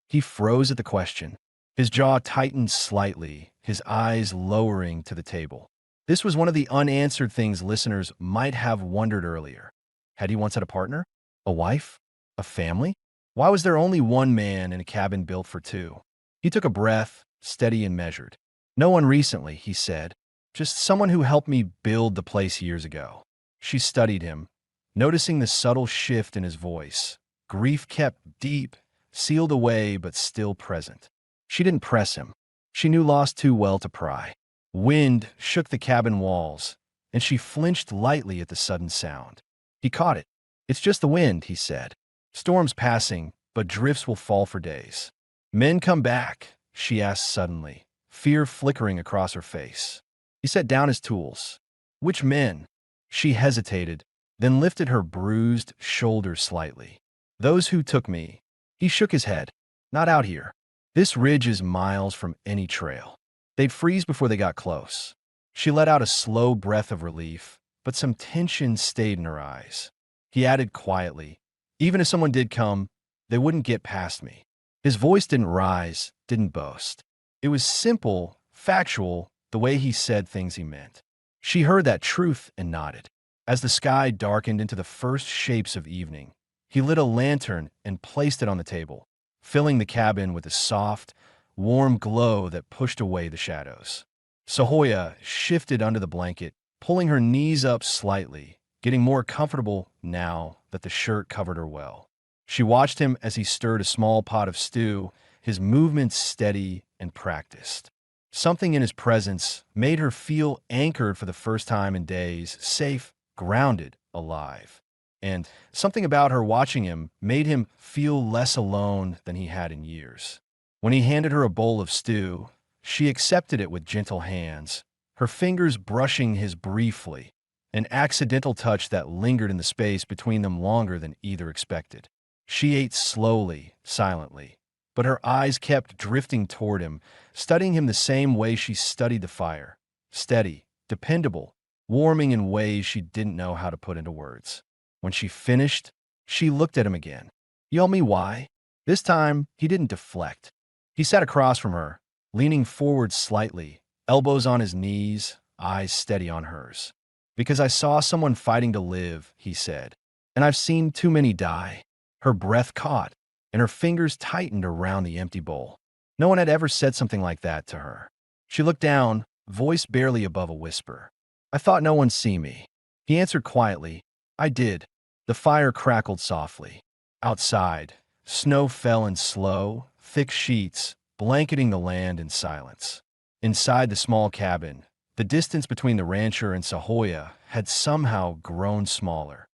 He froze at the question. His jaw tightened slightly, his eyes lowering to the table. This was one of the unanswered things listeners might have wondered earlier. Had he once had a partner? A wife? A family? Why was there only one man in a cabin built for two? He took a breath, steady and measured. "No one recently," he said. "Just someone who helped me build the place years ago." She studied him, noticing the subtle shift in his voice. Grief kept deep, sealed away but still present. She didn't press him. She knew loss too well to pry. Wind shook the cabin walls, and she flinched lightly at the sudden sound. He caught it. "It's just the wind," he said. "Storm's passing, but drifts will fall for days." "Men come back?" she asked suddenly, fear flickering across her face. He set down his tools. "Which men?" She hesitated, then lifted her bruised shoulders slightly. "Those who took me." He shook his head. "Not out here. This ridge is miles from any trail. They'd freeze before they got close." She let out a slow breath of relief, but some tension stayed in her eyes. He added quietly, "Even if someone did come, they wouldn't get past me." His voice didn't rise, didn't boast. It was simple, factual, the way he said things he meant. She heard that truth and nodded. As the sky darkened into the first shapes of evening, he lit a lantern and placed it on the table, filling the cabin with a soft, warm glow that pushed away the shadows. Sahoya shifted under the blanket, pulling her knees up slightly, getting more comfortable now that the shirt covered her well. She watched him as he stirred a small pot of stew, his movements steady and practiced. Something in his presence made her feel anchored for the first time in days, safe, grounded, alive. And something about her watching him made him feel less alone than he had in years. When he handed her a bowl of stew, she accepted it with gentle hands, her fingers brushing his briefly, an accidental touch that lingered in the space between them longer than either expected. She ate slowly, silently, but her eyes kept drifting toward him, studying him the same way she studied the fire. Steady, dependable, warming in ways she didn't know how to put into words. When she finished, she looked at him again. "You tell me why?" This time, he didn't deflect. He sat across from her, leaning forward slightly, elbows on his knees, eyes steady on hers. "Because I saw someone fighting to live," he said, "and I've seen too many die." Her breath caught, and her fingers tightened around the empty bowl. No one had ever said something like that to her. She looked down, voice barely above a whisper. "I thought no one'd see me." He answered quietly, "I did. The fire crackled softly. Outside, snow fell in slow, thick sheets, blanketing the land in silence. Inside the small cabin, the distance between the rancher and Sahoya had somehow grown smaller.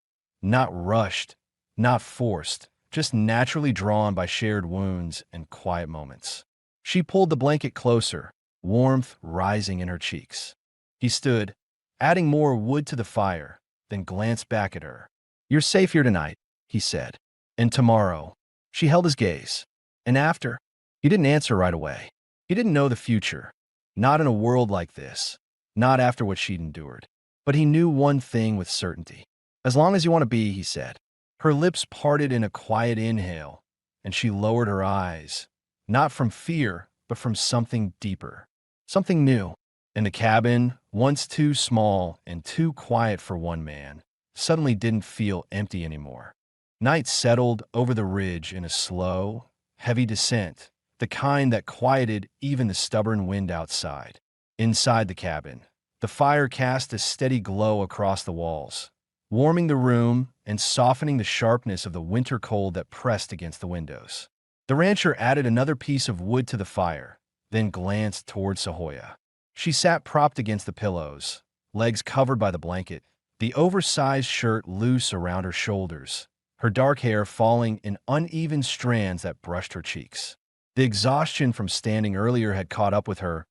Not rushed, not forced, just naturally drawn by shared wounds and quiet moments. She pulled the blanket closer, warmth rising in her cheeks. He stood, adding more wood to the fire, then glanced back at her. "You're safe here tonight," he said. "And tomorrow." She held his gaze. "And after?" He didn't answer right away. He didn't know the future. Not in a world like this. Not after what she'd endured. But he knew one thing with certainty. "As long as you want to be," he said. Her lips parted in a quiet inhale, and she lowered her eyes, not from fear, but from something deeper. Something new. And the cabin, once too small and too quiet for one man, suddenly didn't feel empty anymore. Night settled over the ridge in a slow, heavy descent, the kind that quieted even the stubborn wind outside. Inside the cabin, the fire cast a steady glow across the walls, warming the room and softening the sharpness of the winter cold that pressed against the windows. The rancher added another piece of wood to the fire, then glanced toward Sahoya. She sat propped against the pillows, legs covered by the blanket, the oversized shirt loose around her shoulders, her dark hair falling in uneven strands that brushed her cheeks. The exhaustion from standing earlier had caught up with her,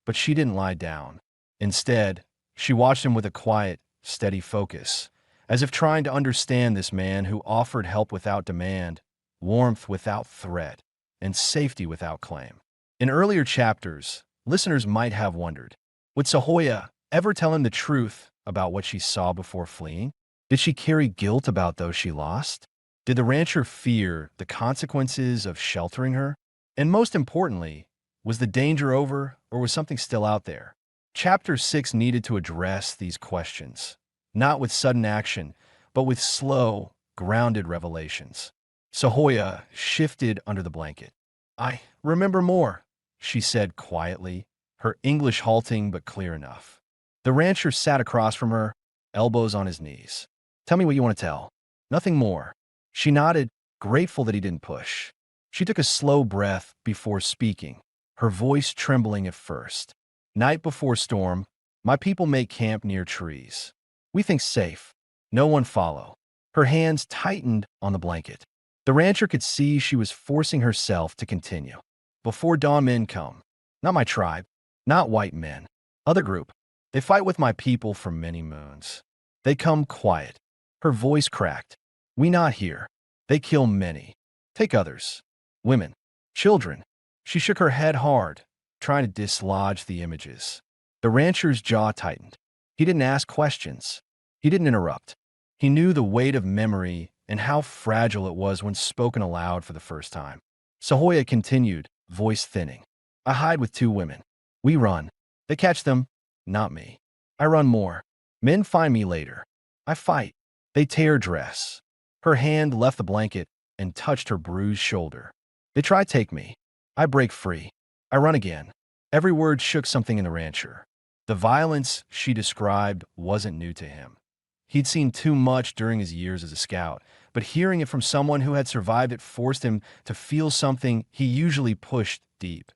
but she didn't lie down. Instead, she watched him with a quiet, steady focus, as if trying to understand this man who offered help without demand, warmth without threat, and safety without claim. In earlier chapters, listeners might have wondered, would Sahoya ever tell him the truth about what she saw before fleeing? Did she carry guilt about those she lost? Did the rancher fear the consequences of sheltering her? And most importantly, was the danger over, or was something still out there? Chapter 6 needed to address these questions, not with sudden action, but with slow, grounded revelations. Sahoya shifted under the blanket. "I remember more," she said quietly, her English halting but clear enough. The rancher sat across from her, elbows on his knees. "Tell me what you want to tell." "Nothing more." She nodded, grateful that he didn't push. She took a slow breath before speaking, her voice trembling at first. "Night before storm, my people make camp near trees. We think safe. No one follow." Her hands tightened on the blanket. The rancher could see she was forcing herself to continue. "Before dawn men come. Not my tribe. Not white men. Other group. They fight with my people for many moons. They come quiet." Her voice cracked. "We not here. They kill many. Take others. Women. Children." She shook her head hard, trying to dislodge the images. The rancher's jaw tightened. He didn't ask questions. He didn't interrupt. He knew the weight of memory and how fragile it was when spoken aloud for the first time. Sahoya continued, voice thinning. "I hide with 2 women. We run. They catch them, not me. I run more. Men find me later. I fight. They tear dress." Her hand left the blanket and touched her bruised shoulder. "They try to take me. I break free. I run again." Every word shook something in the rancher. The violence she described wasn't new to him. He'd seen too much during his years as a scout, but hearing it from someone who had survived it forced him to feel something he usually pushed deep.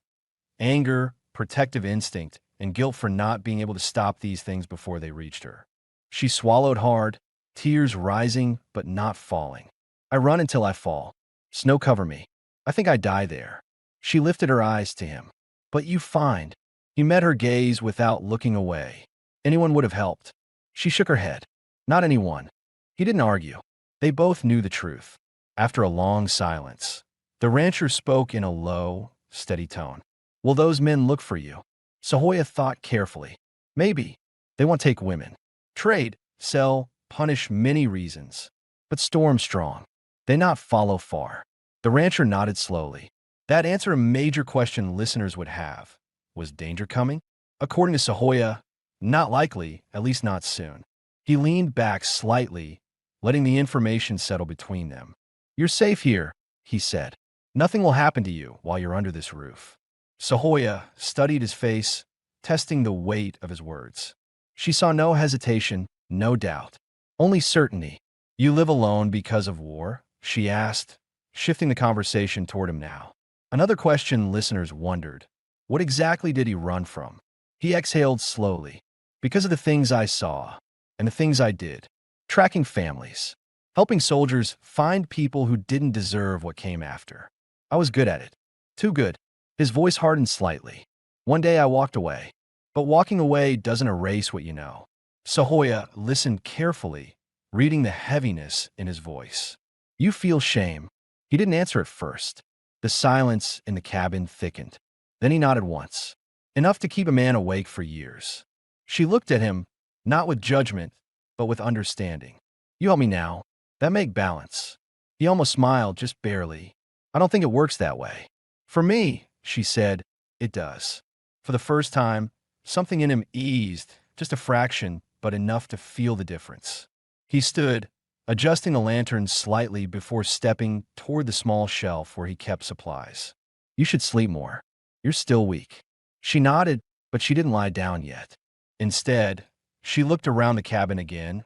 Anger, protective instinct, and guilt for not being able to stop these things before they reached her. She swallowed hard, tears rising but not falling. "I run until I fall. Snow cover me. I think I die there." She lifted her eyes to him. "But you find." He met her gaze without looking away. "Anyone would have helped." She shook her head. "Not anyone." He didn't argue. They both knew the truth. After a long silence, the rancher spoke in a low, steady tone. "Will those men look for you?" Sahoya thought carefully. "Maybe. They want to take women. Trade, sell, punish many reasons. But storm strong. They not follow far." The rancher nodded slowly. That answered a major question listeners would have. Was danger coming? According to Sahoya, not likely, at least not soon. He leaned back slightly, letting the information settle between them. "You're safe here," he said. "Nothing will happen to you while you're under this roof." Sahoya studied his face, testing the weight of his words. She saw no hesitation, no doubt, only certainty. You live alone because of war? She asked, shifting the conversation toward him now. Another question listeners wondered. What exactly did he run from? He exhaled slowly. Because of the things I saw, and the things I did. Tracking families. Helping soldiers find people who didn't deserve what came after. I was good at it. Too good. His voice hardened slightly. One day I walked away. But walking away doesn't erase what you know. Sahoya listened carefully, reading the heaviness in his voice. You feel shame. He didn't answer at first. The silence in the cabin thickened. Then he nodded once. Enough to keep a man awake for years. She looked at him, not with judgment, but with understanding. You help me now. That make balance. He almost smiled, just barely. I don't think it works that way. For me, she said, it does. For the first time, something in him eased, just a fraction, but enough to feel the difference. He stood, adjusting the lantern slightly before stepping toward the small shelf where he kept supplies. You should sleep more. You're still weak. She nodded, but she didn't lie down yet. Instead, she looked around the cabin again,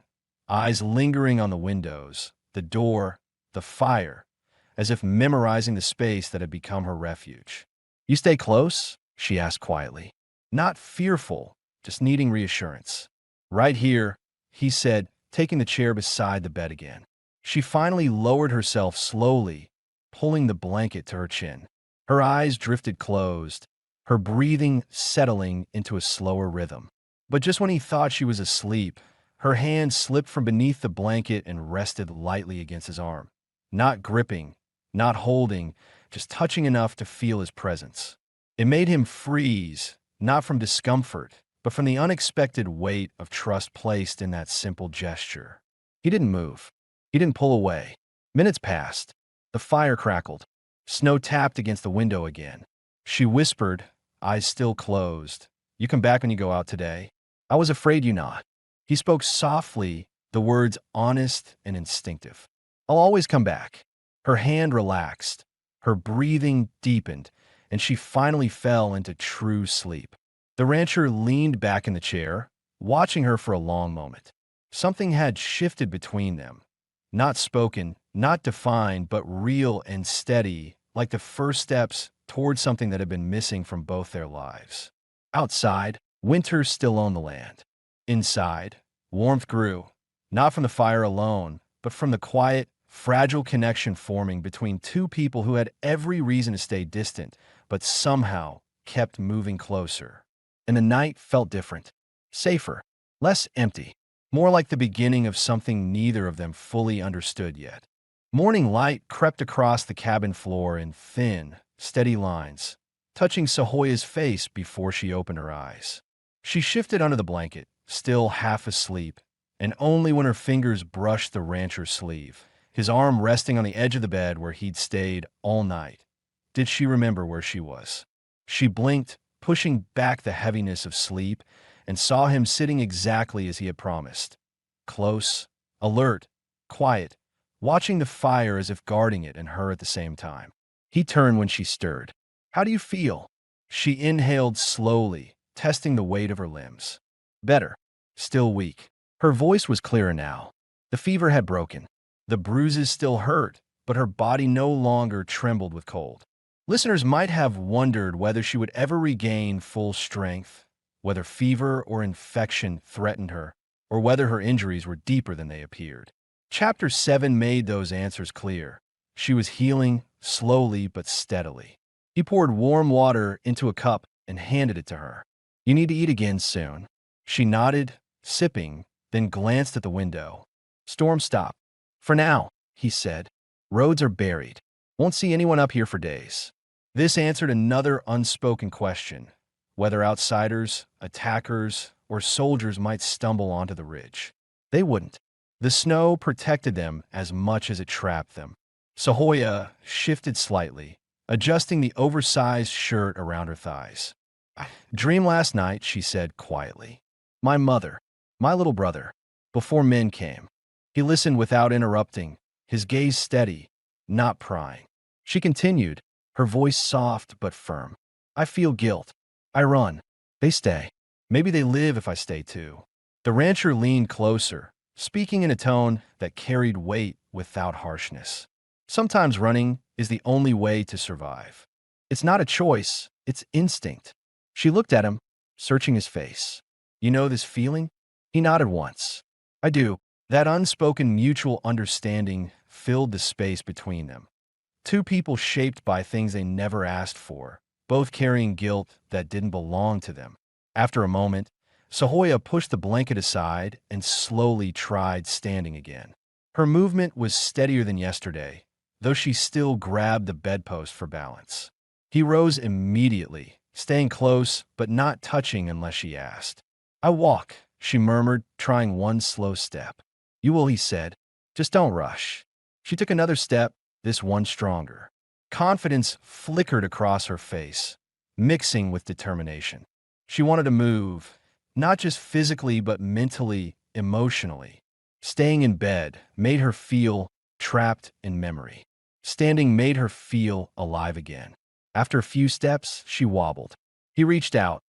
eyes lingering on the windows, the door, the fire, as if memorizing the space that had become her refuge. You stay close? She asked quietly. Not fearful, just needing reassurance. Right here, he said, taking the chair beside the bed again. She finally lowered herself slowly, pulling the blanket to her chin. Her eyes drifted closed, her breathing settling into a slower rhythm. But just when he thought she was asleep, her hand slipped from beneath the blanket and rested lightly against his arm. Not gripping, not holding, just touching enough to feel his presence. It made him freeze, not from discomfort, but from the unexpected weight of trust placed in that simple gesture. He didn't move. He didn't pull away. Minutes passed. The fire crackled. Snow tapped against the window again. She whispered, eyes still closed. You come back when you go out today? I was afraid you not. He spoke softly, the words honest and instinctive. I'll always come back. Her hand relaxed. Her breathing deepened, and she finally fell into true sleep. The rancher leaned back in the chair, watching her for a long moment. Something had shifted between them. Not spoken, not defined, but real and steady, like the first steps towards something that had been missing from both their lives. Outside, winter still owned the land. Inside, warmth grew, not from the fire alone, but from the quiet, fragile connection forming between two people who had every reason to stay distant, but somehow kept moving closer. And the night felt different, safer, less empty, more like the beginning of something neither of them fully understood yet. Morning light crept across the cabin floor in thin, steady lines, touching Sahoya's face before she opened her eyes. She shifted under the blanket, still half asleep, and only when her fingers brushed the rancher's sleeve, his arm resting on the edge of the bed where he'd stayed all night, did she remember where she was. She blinked, pushing back the heaviness of sleep, and saw him sitting exactly as he had promised. Close, alert, quiet, watching the fire as if guarding it and her at the same time. He turned when she stirred. How do you feel? She inhaled slowly, testing the weight of her limbs. Better. Still weak. Her voice was clearer now. The fever had broken. The bruises still hurt, but her body no longer trembled with cold. Listeners might have wondered whether she would ever regain full strength, whether fever or infection threatened her, or whether her injuries were deeper than they appeared. Chapter 7 made those answers clear. She was healing, slowly but steadily. He poured warm water into a cup and handed it to her. You need to eat again soon. She nodded, sipping, then glanced at the window. Storm stopped. For now, he said. Roads are buried. Won't see anyone up here for days. This answered another unspoken question, whether outsiders, attackers, or soldiers might stumble onto the ridge. They wouldn't. The snow protected them as much as it trapped them. Sahoya shifted slightly, adjusting the oversized shirt around her thighs. Dream last night, she said quietly. My mother, my little brother, before men came. He listened without interrupting, his gaze steady, not prying. She continued, her voice soft but firm. I feel guilt. I run. They stay. Maybe they live if I stay too. The rancher leaned closer, speaking in a tone that carried weight without harshness. Sometimes running is the only way to survive. It's not a choice, it's instinct. She looked at him, searching his face. You know this feeling? He nodded once. I do. That unspoken mutual understanding filled the space between them. Two people shaped by things they never asked for, both carrying guilt that didn't belong to them. After a moment, Sahoya pushed the blanket aside and slowly tried standing again. Her movement was steadier than yesterday, though she still grabbed the bedpost for balance. He rose immediately, staying close but not touching unless she asked. I walk, she murmured, trying one slow step. You will, he said. Just don't rush. She took another step, this one stronger. Confidence flickered across her face, mixing with determination. She wanted to move, not just physically but mentally, emotionally. Staying in bed made her feel trapped in memory. Standing made her feel alive again. After a few steps, she wobbled. He reached out,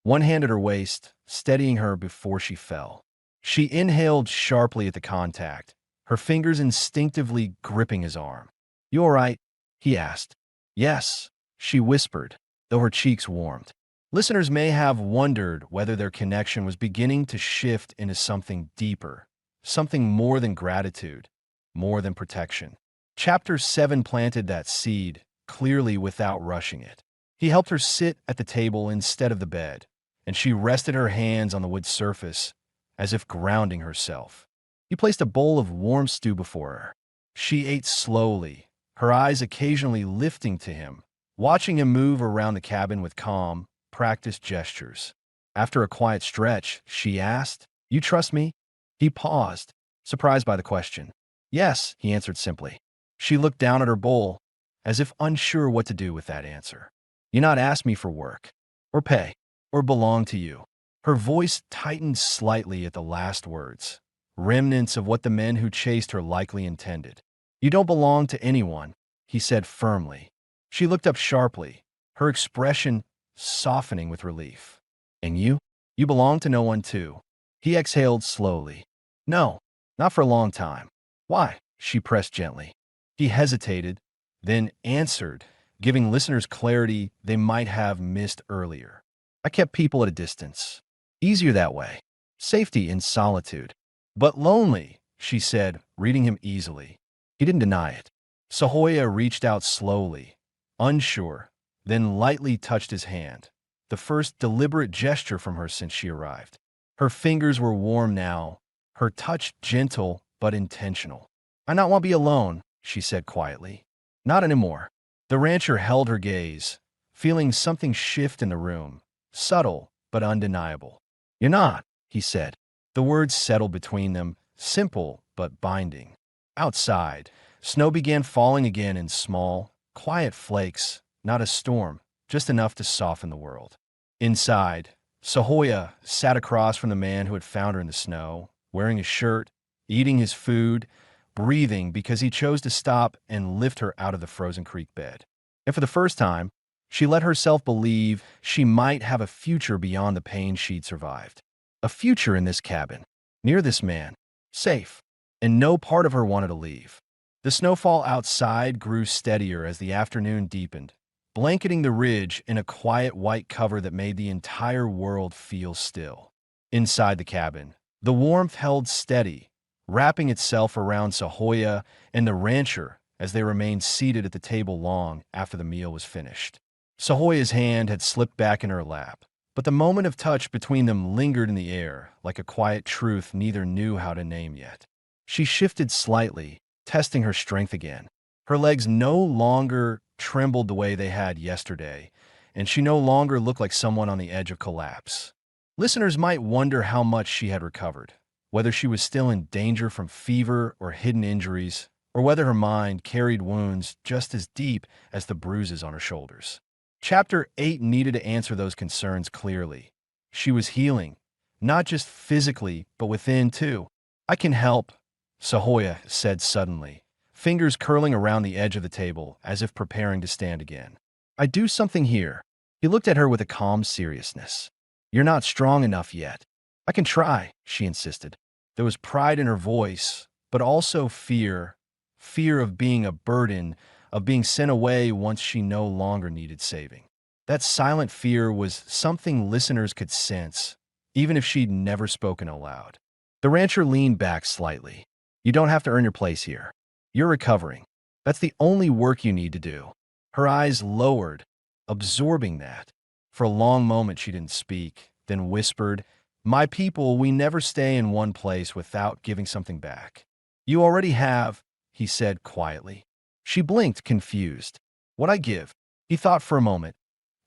one hand at her waist, steadying her before she fell. She inhaled sharply at the contact, her fingers instinctively gripping his arm. You all right? He asked. Yes, she whispered, though her cheeks warmed. Listeners may have wondered whether their connection was beginning to shift into something deeper, something more than gratitude, more than protection. Chapter 7 planted that seed, clearly without rushing it. He helped her sit at the table instead of the bed, and she rested her hands on the wood surface, as if grounding herself. He placed a bowl of warm stew before her. She ate slowly, her eyes occasionally lifting to him, watching him move around the cabin with calm, practiced gestures. After a quiet stretch, she asked, You trust me? He paused, surprised by the question. Yes, he answered simply. She looked down at her bowl, as if unsure what to do with that answer. You not ask me for work, or pay, or belong to you. Her voice tightened slightly at the last words, remnants of what the men who chased her likely intended. You don't belong to anyone, he said firmly. She looked up sharply, her expression softening with relief. And you? You belong to no one too. He exhaled slowly. No, not for a long time. Why? She pressed gently. He hesitated, then answered, giving listeners clarity they might have missed earlier. I kept people at a distance. Easier that way. Safety in solitude. But lonely, she said, reading him easily. He didn't deny it. Sahoya reached out slowly, unsure, then lightly touched his hand, the first deliberate gesture from her since she arrived. Her fingers were warm now, her touch gentle but intentional. I not want to be alone, she said quietly. Not anymore. The rancher held her gaze, feeling something shift in the room, subtle but undeniable. You're not, he said. The words settled between them, simple but binding. Outside, snow began falling again in small, quiet flakes, not a storm, just enough to soften the world. Inside, Sahoya sat across from the man who had found her in the snow, wearing his shirt, eating his food, breathing because he chose to stop and lift her out of the frozen creek bed. And for the first time, she let herself believe she might have a future beyond the pain she'd survived. A future in this cabin, near this man, safe, and no part of her wanted to leave. The snowfall outside grew steadier as the afternoon deepened, blanketing the ridge in a quiet white cover that made the entire world feel still. Inside the cabin, the warmth held steady, wrapping itself around Sahoya and the rancher as they remained seated at the table long after the meal was finished. Sahoya's hand had slipped back in her lap, but the moment of touch between them lingered in the air like a quiet truth neither knew how to name yet. She shifted slightly, testing her strength again. Her legs no longer trembled the way they had yesterday, and she no longer looked like someone on the edge of collapse. Listeners might wonder how much she had recovered, whether she was still in danger from fever or hidden injuries, or whether her mind carried wounds just as deep as the bruises on her shoulders. Chapter 8 needed to answer those concerns clearly. She was healing, not just physically, but within too. I can help, Sahoya said suddenly, fingers curling around the edge of the table as if preparing to stand again. I do something here. He looked at her with a calm seriousness. You're not strong enough yet. I can try, she insisted. There was pride in her voice, but also fear. Fear of being a burden, of being sent away once she no longer needed saving. That silent fear was something listeners could sense, even if she'd never spoken aloud. The rancher leaned back slightly. You don't have to earn your place here. You're recovering. That's the only work you need to do. Her eyes lowered, absorbing that. For a long moment she didn't speak, then whispered, My people, we never stay in one place without giving something back. You already have, he said quietly. She blinked, confused. What I give? He thought for a moment,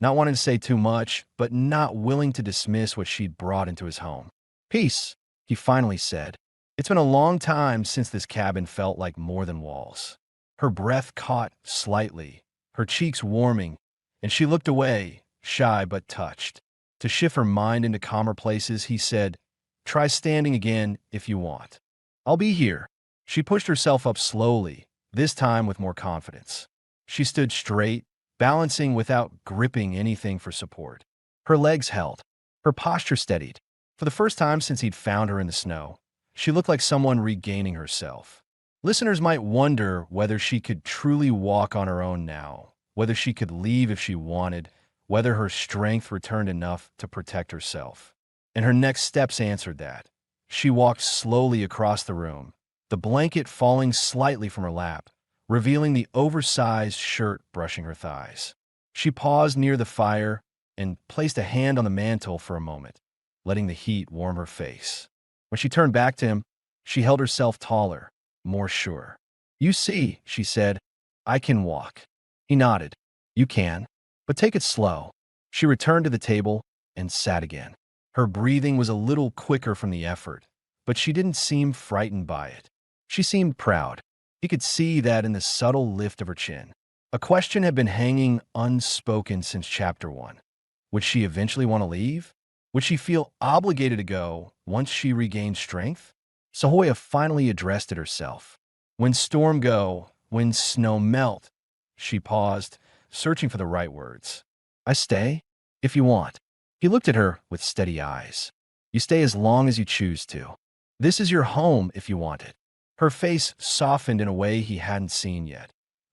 not wanting to say too much, but not willing to dismiss what she'd brought into his home. Peace, he finally said. It's been a long time since this cabin felt like more than walls. Her breath caught slightly, her cheeks warming, and she looked away, shy but touched. To shift her mind into calmer places, he said, Try standing again if you want. I'll be here. She pushed herself up slowly, this time with more confidence. She stood straight, balancing without gripping anything for support. Her legs held, her posture steadied. For the first time since he'd found her in the snow, she looked like someone regaining herself. Listeners might wonder whether she could truly walk on her own now, whether she could leave if she wanted, whether her strength returned enough to protect herself. And her next steps answered that. She walked slowly across the room, the blanket falling slightly from her lap, revealing the oversized shirt brushing her thighs. She paused near the fire and placed a hand on the mantel for a moment, letting the heat warm her face. When she turned back to him, she held herself taller, more sure. You see, she said, I can walk. He nodded. You can, but take it slow. She returned to the table and sat again. Her breathing was a little quicker from the effort, but she didn't seem frightened by it. She seemed proud. He could see that in the subtle lift of her chin. A question had been hanging unspoken since chapter 1. Would she eventually want to leave? Would she feel obligated to go once she regained strength? Sahoya finally addressed it herself. When storm go, when snow melt, she paused, searching for the right words. I stay, if you want. He looked at her with steady eyes. You stay as long as you choose to. This is your home if you want it. Her face softened in a way he hadn't seen yet.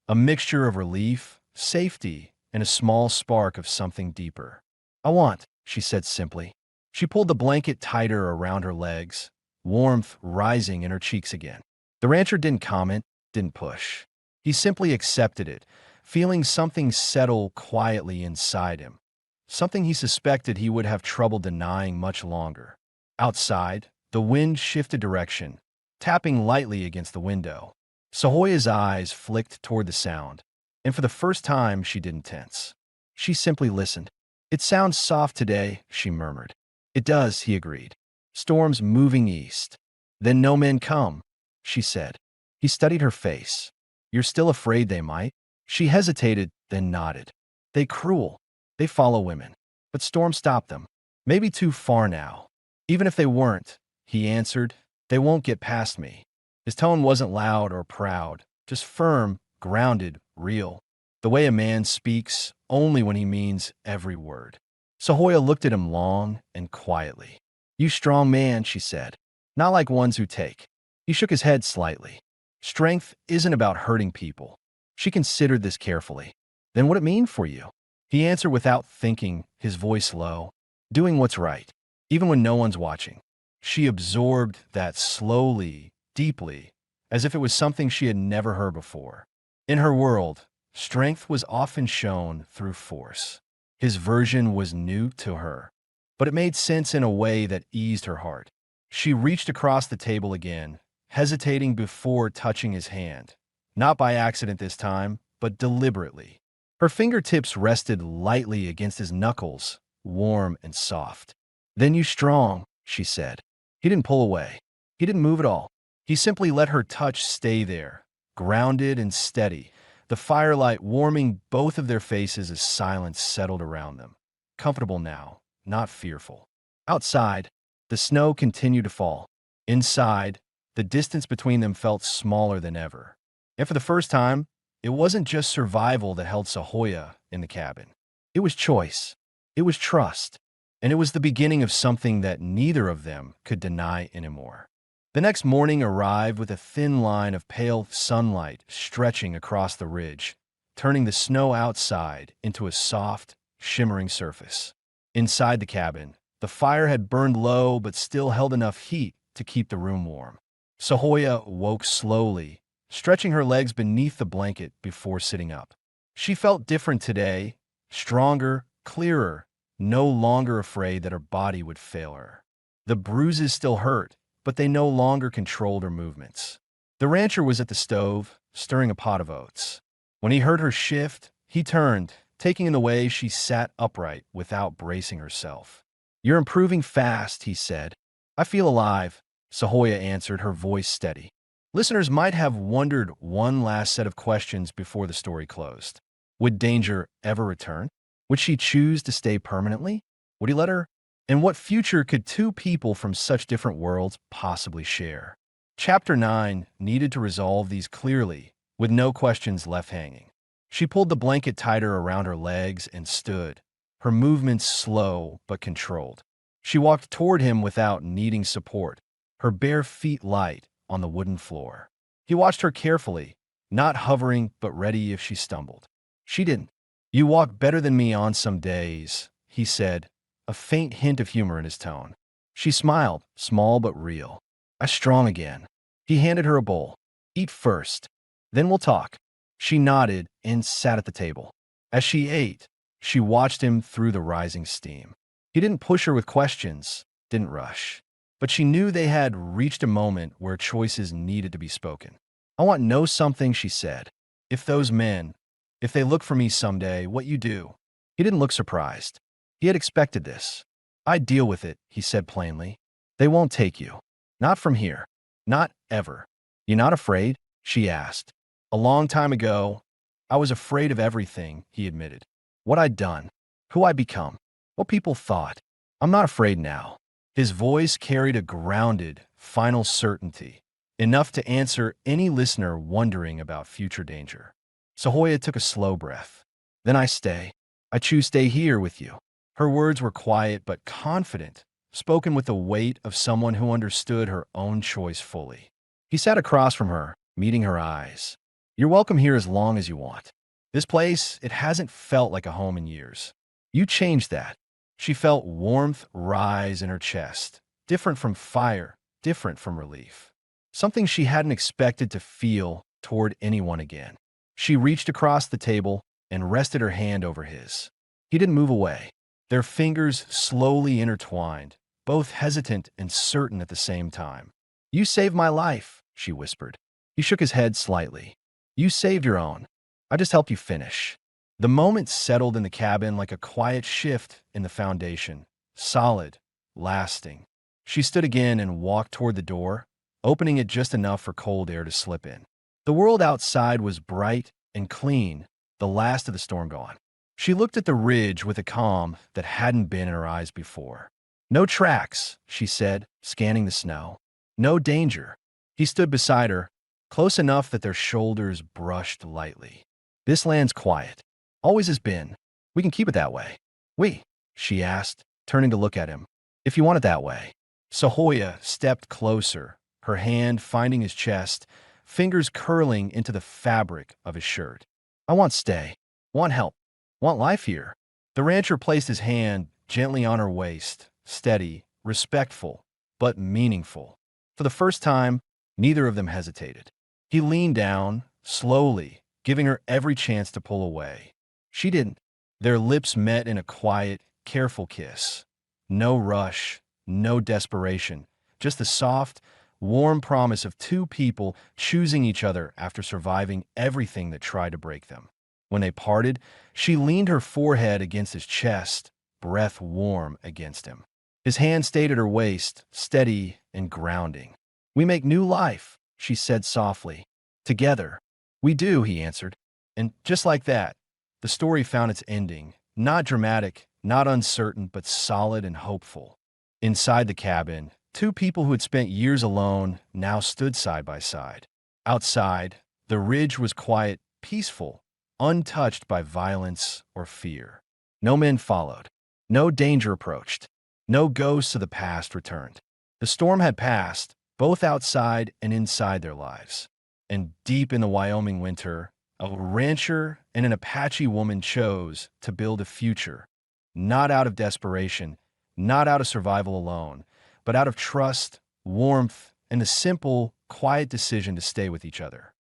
A mixture of relief, safety, and a small spark of something deeper. I want, she said simply. She pulled the blanket tighter around her legs, warmth rising in her cheeks again. The rancher didn't comment, didn't push. He simply accepted it, feeling something settle quietly inside him. Something he suspected he would have trouble denying much longer. Outside, the wind shifted direction, tapping lightly against the window. Sahoya's eyes flicked toward the sound, and for the first time she didn't tense. She simply listened. It sounds soft today, she murmured. It does, he agreed. Storms moving east. Then no men come, she said. He studied her face. You're still afraid they might? She hesitated, then nodded. They cruel. They follow women. But storms stop them. Maybe too far now. Even if they weren't, he answered, they won't get past me. His tone wasn't loud or proud, just firm, grounded, real. The way a man speaks only when he means every word. Sahoya looked at him long and quietly. You strong man, she said. Not like ones who take. He shook his head slightly. Strength isn't about hurting people. She considered this carefully. Then what'd it mean for you? He answered without thinking, his voice low. Doing what's right, even when no one's watching. She absorbed that slowly, deeply, as if it was something she had never heard before. In her world, strength was often shown through force. His version was new to her, but it made sense in a way that eased her heart. She reached across the table again, hesitating before touching his hand. Not by accident this time, but deliberately. Her fingertips rested lightly against his knuckles, warm and soft. Then you strong, she said. He didn't pull away. He didn't move at all. He simply let her touch stay there, grounded and steady, the firelight warming both of their faces as silence settled around them. Comfortable now, not fearful. Outside, the snow continued to fall. Inside, the distance between them felt smaller than ever. And for the first time, it wasn't just survival that held Sahoya in the cabin. It was choice. It was trust. And it was the beginning of something that neither of them could deny anymore. The next morning arrived with a thin line of pale sunlight stretching across the ridge, turning the snow outside into a soft, shimmering surface. Inside the cabin, the fire had burned low but still held enough heat to keep the room warm. Sahoya woke slowly, stretching her legs beneath the blanket before sitting up. She felt different today, stronger, clearer, no longer afraid that her body would fail her. The bruises still hurt, but they no longer controlled her movements. The rancher was at the stove, stirring a pot of oats. When he heard her shift, he turned, taking in the way she sat upright without bracing herself. "You're improving fast," he said. "I feel alive," Sahoya answered, her voice steady. Listeners might have wondered one last set of questions before the story closed. Would Danger ever return? Would she choose to stay permanently? Would he let her? And what future could two people from such different worlds possibly share? Chapter 9 needed to resolve these clearly, with no questions left hanging. She pulled the blanket tighter around her legs and stood, her movements slow but controlled. She walked toward him without needing support, her bare feet light on the wooden floor. He watched her carefully, not hovering but ready if she stumbled. She didn't. "You walk better than me on some days," he said, a faint hint of humor in his tone. She smiled, small but real. "I'm strong again." He handed her a bowl. "Eat first. Then we'll talk." She nodded and sat at the table. As she ate, she watched him through the rising steam. He didn't push her with questions, didn't rush. But she knew they had reached a moment where choices needed to be spoken. "I want to know something," she said. "If those men, if they look for me someday, what you do?" He didn't look surprised. He had expected this. "I'd deal with it," he said plainly. "They won't take you. Not from here. Not ever." "You're not afraid?" she asked. "A long time ago, I was afraid of everything," he admitted. "What I'd done, who I'd become, what people thought. I'm not afraid now." His voice carried a grounded, final certainty, enough to answer any listener wondering about future danger. Sahoya took a slow breath. "Then I stay. I choose stay here with you." Her words were quiet but confident, spoken with the weight of someone who understood her own choice fully. He sat across from her, meeting her eyes. "You're welcome here as long as you want. This place, it hasn't felt like a home in years. You changed that." She felt warmth rise in her chest, different from fire, different from relief. Something she hadn't expected to feel toward anyone again. She reached across the table and rested her hand over his. He didn't move away. Their fingers slowly intertwined, both hesitant and certain at the same time. "You saved my life," she whispered. He shook his head slightly. "You saved your own. I just helped you finish." The moment settled in the cabin like a quiet shift in the foundation, solid, lasting. She stood again and walked toward the door, opening it just enough for cold air to slip in. The world outside was bright and clean, the last of the storm gone. She looked at the ridge with a calm that hadn't been in her eyes before. "No tracks," she said, scanning the snow. "No danger." He stood beside her, close enough that their shoulders brushed lightly. "This land's quiet. Always has been. We can keep it that way." She asked, turning to look at him. "If you want it that way." Sahoya stepped closer, her hand finding his chest, fingers curling into the fabric of his shirt. "I want stay. Want help. Want life here." The rancher placed his hand gently on her waist, steady, respectful, but meaningful. For the first time, neither of them hesitated. He leaned down, slowly, giving her every chance to pull away. She didn't. Their lips met in a quiet, careful kiss. No rush, no desperation, just the soft, warm promise of two people choosing each other after surviving everything that tried to break them. When they parted, she leaned her forehead against his chest, breath warm against him. His hand stayed at her waist, steady and grounding. "We make new life," she said softly. "Together." "We do," he answered. And just like that, the story found its ending, not dramatic, not uncertain, but solid and hopeful. Inside the cabin, two people who had spent years alone now stood side by side. Outside, the ridge was quiet, peaceful, untouched by violence or fear. No men followed. No danger approached. No ghosts of the past returned. The storm had passed, both outside and inside their lives. And deep in the Wyoming winter, a rancher and an Apache woman chose to build a future, not out of desperation, not out of survival alone, but out of trust, warmth, and the simple, quiet decision to stay with each other.